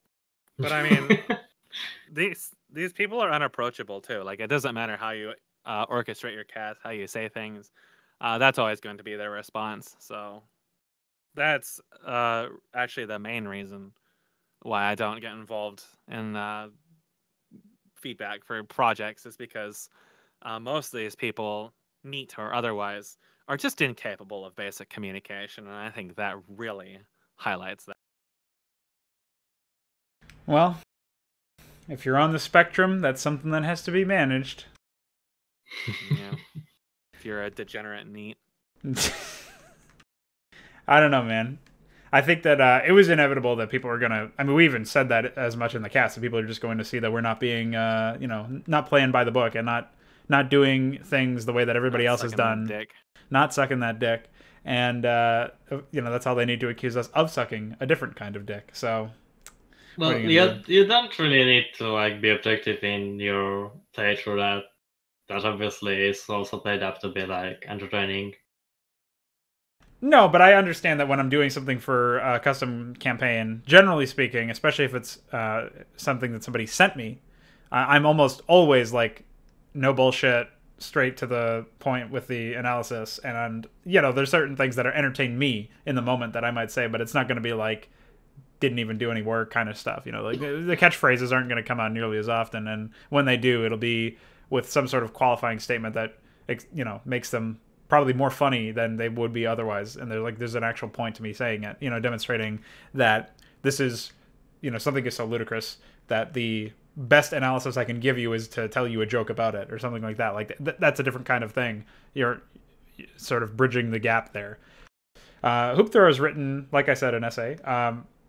But I mean, these people are unapproachable too. Like, it doesn't matter how you orchestrate your cast, how you say things. That's always going to be their response. So that's actually the main reason why I don't get involved in feedback for projects is because most of these people, neat or otherwise, are just incapable of basic communication, and I think that really highlights that. Well, if you're on the spectrum, that's something that has to be managed. Yeah. If you're a degenerate neat. I don't know, man. I think that it was inevitable that people are gonna. I mean, we even said that as much in the cast. That people are just going to see that we're not being, not playing by the book and not doing things the way that everybody else has done. Not sucking that dick, and that's all they need to accuse us of, sucking a different kind of dick. So, well, you don't really need to be objective in your playthrough. That obviously is also played up to be entertaining. No, but I understand that when I'm doing something for a custom campaign, generally speaking, especially if it's something that somebody sent me, I'm almost always no bullshit, straight to the point with the analysis. And, there's certain things that entertain me in the moment that I might say, but it's not going to be didn't even do any work kind of stuff. The catchphrases aren't going to come out nearly as often. And when they do, it'll be with some sort of qualifying statement that, makes them probably more funny than they would be otherwise. And there's an actual point to me saying it, demonstrating that this is, something is so ludicrous that the best analysis I can give you is to tell you a joke about it or something like that. That's a different kind of thing. You're sort of bridging the gap there. Hoop Thrower has written, like I said, an essay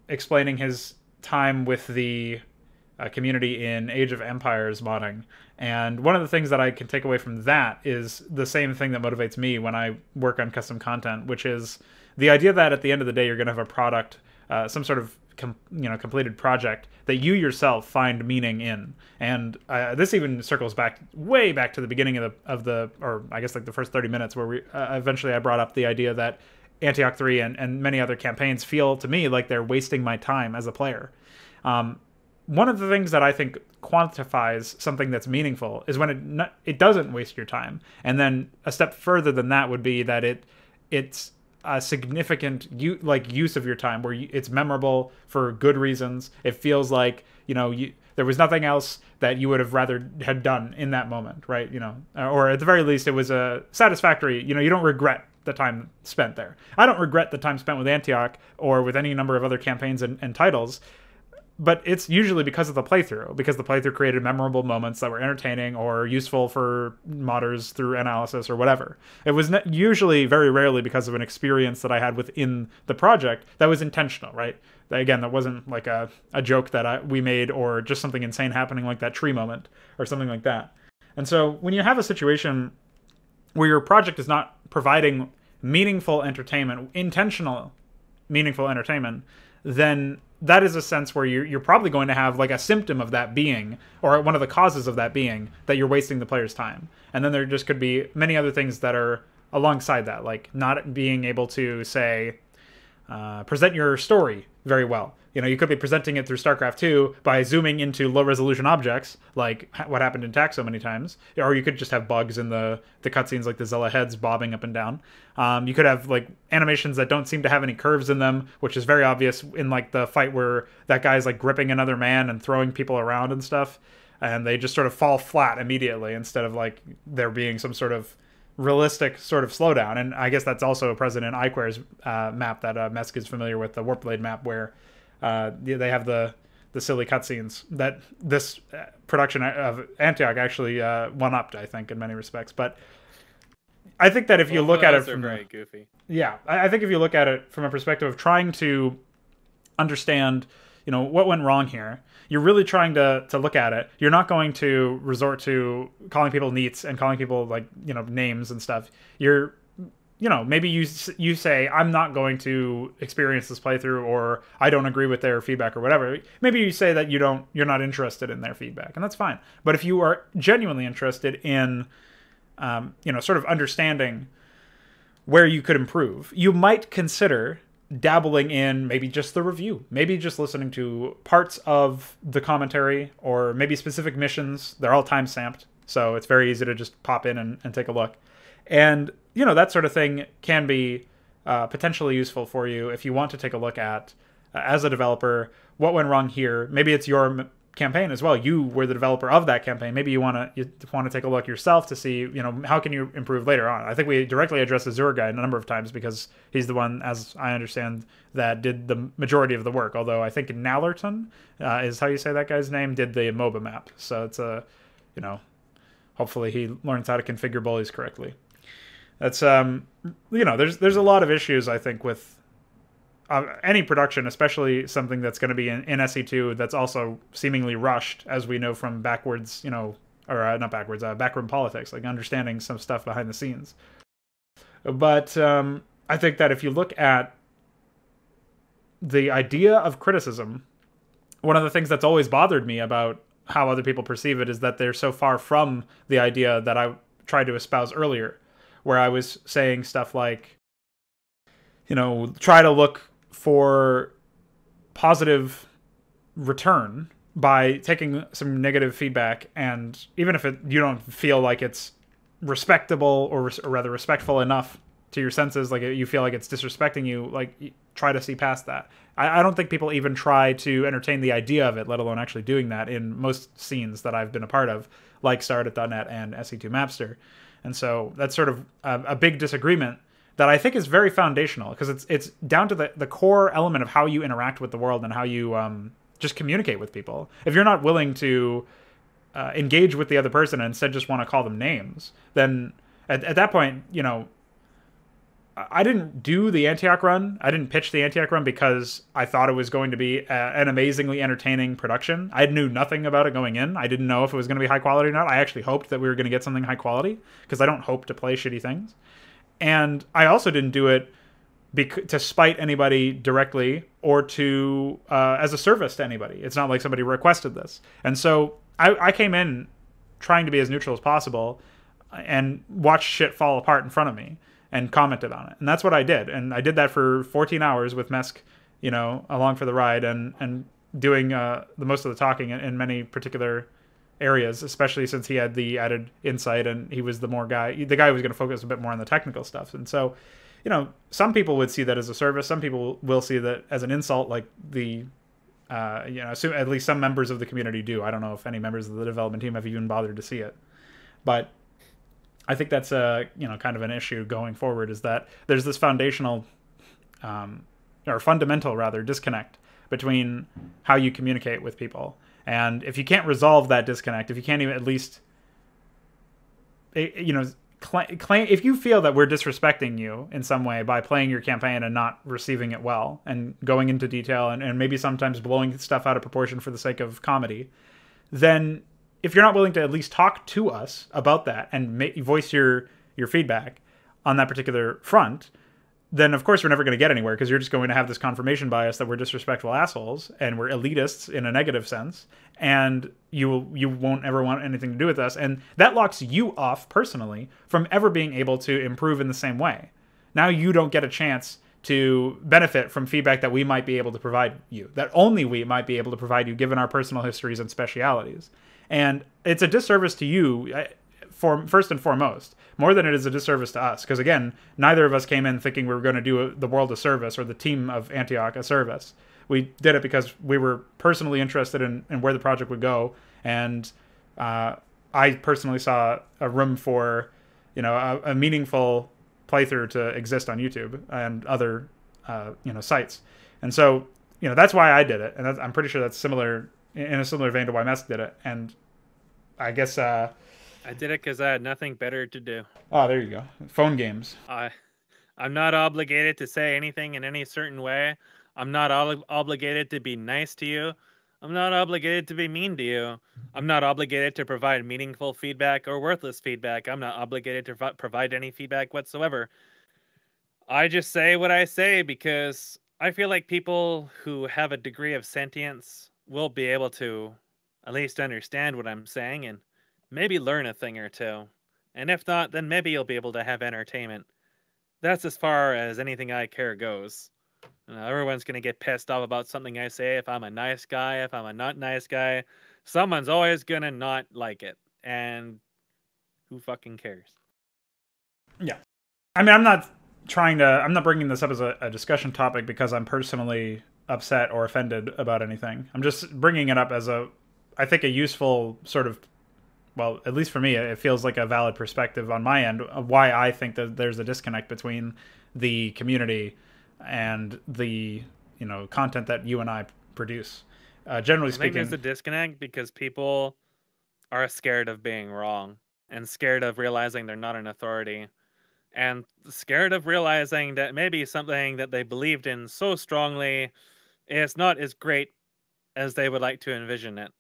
explaining his time with the community in Age of Empires modding. And one of the things that I can take away from that is the same thing that motivates me when I work on custom content, which is the idea that at the end of the day, you're going to have a product, some sort of completed project that you yourself find meaning in. And this even circles way back to the beginning of the or I guess the first 30 minutes where eventually I brought up the idea that Antioch 3 and many other campaigns feel to me like they're wasting my time as a player. One of the things that I think quantifies something that's meaningful is when it doesn't waste your time. And then a step further than that would be that it's a significant use of your time where it's memorable for good reasons. It feels like, there was nothing else that you would have rather had done in that moment, right? Or at the very least, it was a satisfactory, you don't regret the time spent there. I don't regret the time spent with Antioch or with any number of other campaigns and titles. But it's usually because of the playthrough, because the playthrough created memorable moments that were entertaining or useful for modders through analysis or whatever. It was usually, very rarely, because of an experience that I had within the project that was intentional, right? Again, that wasn't like a joke that we made or just something insane happening like that tree moment or something like that. And so when you have a situation where your project is not providing meaningful entertainment, intentional meaningful entertainment, then that is a sense where you're probably going to have a symptom of that being, or one of the causes of that being, that you're wasting the player's time. And then there just could be many other things that are alongside that, like not being able to, say, present your story very well. You could be presenting it through StarCraft 2 by zooming into low-resolution objects, like what happened in TAC so many times. Or you could just have bugs in the cutscenes, like the Zella heads bobbing up and down. You could have animations that don't seem to have any curves in them, which is very obvious in the fight where that guy's gripping another man and throwing people around and stuff. And they just sort of fall flat immediately instead of there being some sort of realistic sort of slowdown. And I guess that's also present in iQuare's map that Mesk is familiar with, the Warpblade map, where they have the silly cutscenes that this production of Antioch actually one-upped, I think, in many respects. But I think that if you look at it from very goofy. Yeah, I think if you look at it from a perspective of trying to understand, what went wrong here, you're really trying to look at it. You're not going to resort to calling people neats and calling people names and stuff. You're maybe you say, I'm not going to experience this playthrough, or I don't agree with their feedback or whatever. Maybe you say that you're not interested in their feedback, and that's fine. But if you are genuinely interested in, sort of understanding where you could improve, you might consider dabbling in maybe just the review, maybe just listening to parts of the commentary, or maybe specific missions. They're all time-stamped, so it's very easy to just pop in and take a look. And, that sort of thing can be potentially useful for you if you want to take a look at, as a developer, what went wrong here. Maybe it's your campaign as well. You were the developer of that campaign. Maybe you want to take a look yourself to see, how can you improve later on. I think we directly addressed the Zur guy a number of times because he's the one, as I understand, that did the majority of the work. Although I think Nallerton is how you say that guy's name, did the MOBA map. So it's hopefully he learns how to configure bullies correctly. That's there's a lot of issues, I think, with any production, especially something that's going to be in SE2 that's also seemingly rushed, as we know from backwards, not backwards, backroom politics, like understanding some stuff behind the scenes. But I think that if you look at the idea of criticism, one of the things that's always bothered me about how other people perceive it is that they're so far from the idea that I tried to espouse earlier, where I was saying stuff like, try to look for positive return by taking some negative feedback, and even if you don't feel like it's respectable or rather respectful enough to your senses, like you feel like it's disrespecting you, like try to see past that. I don't think people even try to entertain the idea of it, let alone actually doing that in most scenes that I've been a part of, like Started.net and SE2 Mapster. And so that's sort of a big disagreement that I think is very foundational, because it's down to the core element of how you interact with the world and how you just communicate with people. If you're not willing to engage with the other person and instead just want to call them names, then at that point, I didn't do the Antioch run. I didn't pitch the Antioch run because I thought it was going to be an amazingly entertaining production. I knew nothing about it going in. I didn't know if it was going to be high quality or not. I actually hoped that we were going to get something high quality, because I don't hope to play shitty things. And I also didn't do it to spite anybody directly or to as a service to anybody. It's not like somebody requested this. And so I came in trying to be as neutral as possible and watched shit fall apart in front of me and commented on it. And that's what I did. And I did that for 14 hours with Mesk, along for the ride and doing the most of the talking in many particular areas, especially since he had the added insight and he was the guy who was going to focus a bit more on the technical stuff. And so, some people would see that as a service. Some people will see that as an insult, like at least some members of the community do. I don't know if any members of the development team have even bothered to see it. But I think that's kind of an issue going forward, is that there's this foundational or fundamental rather disconnect between how you communicate with people. And if you can't resolve that disconnect, if you can't even at least, claim, if you feel that we're disrespecting you in some way by playing your campaign and not receiving it well and going into detail and maybe sometimes blowing stuff out of proportion for the sake of comedy, then if you're not willing to at least talk to us about that and voice your feedback on that particular front, then of course we're never going to get anywhere, because you're just going to have this confirmation bias that we're disrespectful assholes and we're elitists in a negative sense, and you won't ever want anything to do with us, and that locks you off personally from ever being able to improve in the same way. Now you don't get a chance to benefit from feedback that we might be able to provide you, that only we might be able to provide you given our personal histories and specialities. And it's a disservice to you, first and foremost, more than it is a disservice to us. Because again, neither of us came in thinking we were going to do the world a service or the team of Antioch a service. We did it because we were personally interested in where the project would go. And I personally saw a room for, a meaningful playthrough to exist on YouTube and other, sites. And so, that's why I did it. And I'm pretty sure that's similar, in a similar vein to why Mesk did it. And I guess I did it because I had nothing better to do. Oh, there you go. Phone games. I'm not obligated to say anything in any certain way. I'm not obligated to be nice to you. I'm not obligated to be mean to you. I'm not obligated to provide meaningful feedback or worthless feedback. I'm not obligated to provide any feedback whatsoever. I just say what I say because I feel like people who have a degree of sentience will be able to at least understand what I'm saying and maybe learn a thing or two. And if not, then maybe you'll be able to have entertainment. That's as far as anything I care goes. Everyone's going to get pissed off about something I say. If I'm a nice guy, if I'm a not nice guy, someone's always going to not like it. And who fucking cares? Yeah. I mean, I'm not bringing this up as a discussion topic because I'm personally upset or offended about anything. I'm just bringing it up as a I think, a useful sort of, well, at least for me, it feels like a valid perspective on my end of why I think that there's a disconnect between the community and the, you know, content that you and I produce. Generally speaking, I think there's a disconnect because people are scared of being wrong and scared of realizing they're not an authority and scared of realizing that maybe something that they believed in so strongly is not as great as they would like to envision it.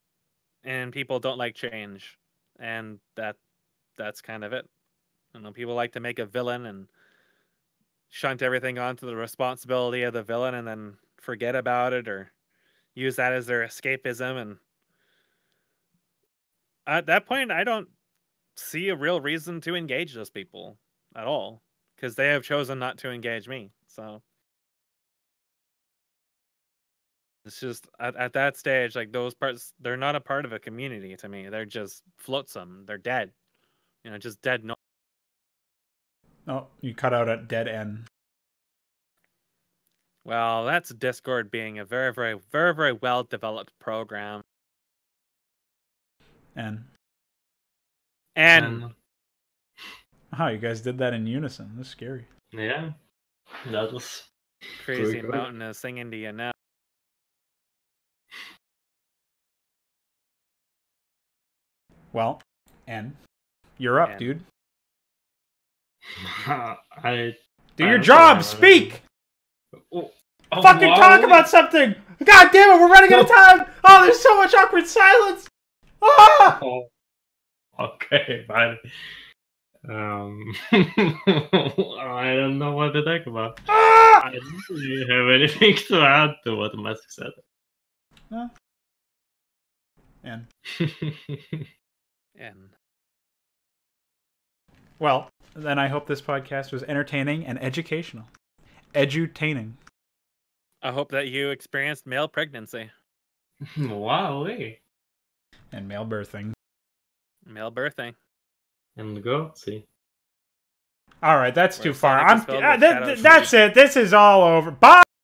And people don't like change. And that's kind of it. You know, people like to make a villain and shunt everything onto the responsibility of the villain and then forget about it or use that as their escapism. And at that point, I don't see a real reason to engage those people at all because they have chosen not to engage me. So it's just at that stage, like those parts, they're not a part of a community to me. They're just flotsam. They're dead. You know, just dead. No. Oh, you cut out at dead end. Well, that's Discord being a very, very, very, very well developed program. And And oh, you guys did that in unison. That's scary. yeah, that was Crazy good. Mountain is singing to you now. Well, and you're up, And- dude. I Do I your don't job. know. Speak. Oh, Fucking talk about something. God damn it, we're running out of time. Oh, there's so much awkward silence. Ah! Oh, okay, fine. I don't know what to talk about. Ah! I don't really have anything to add to what Musk said. And And well, then I hope this podcast was entertaining and educational. Edutaining. I hope that you experienced male pregnancy, Wow, And male birthing. male birthing. and go see. All right, that's Where too far. Sonic is filled with shadows. That's it. This is all over. Bye.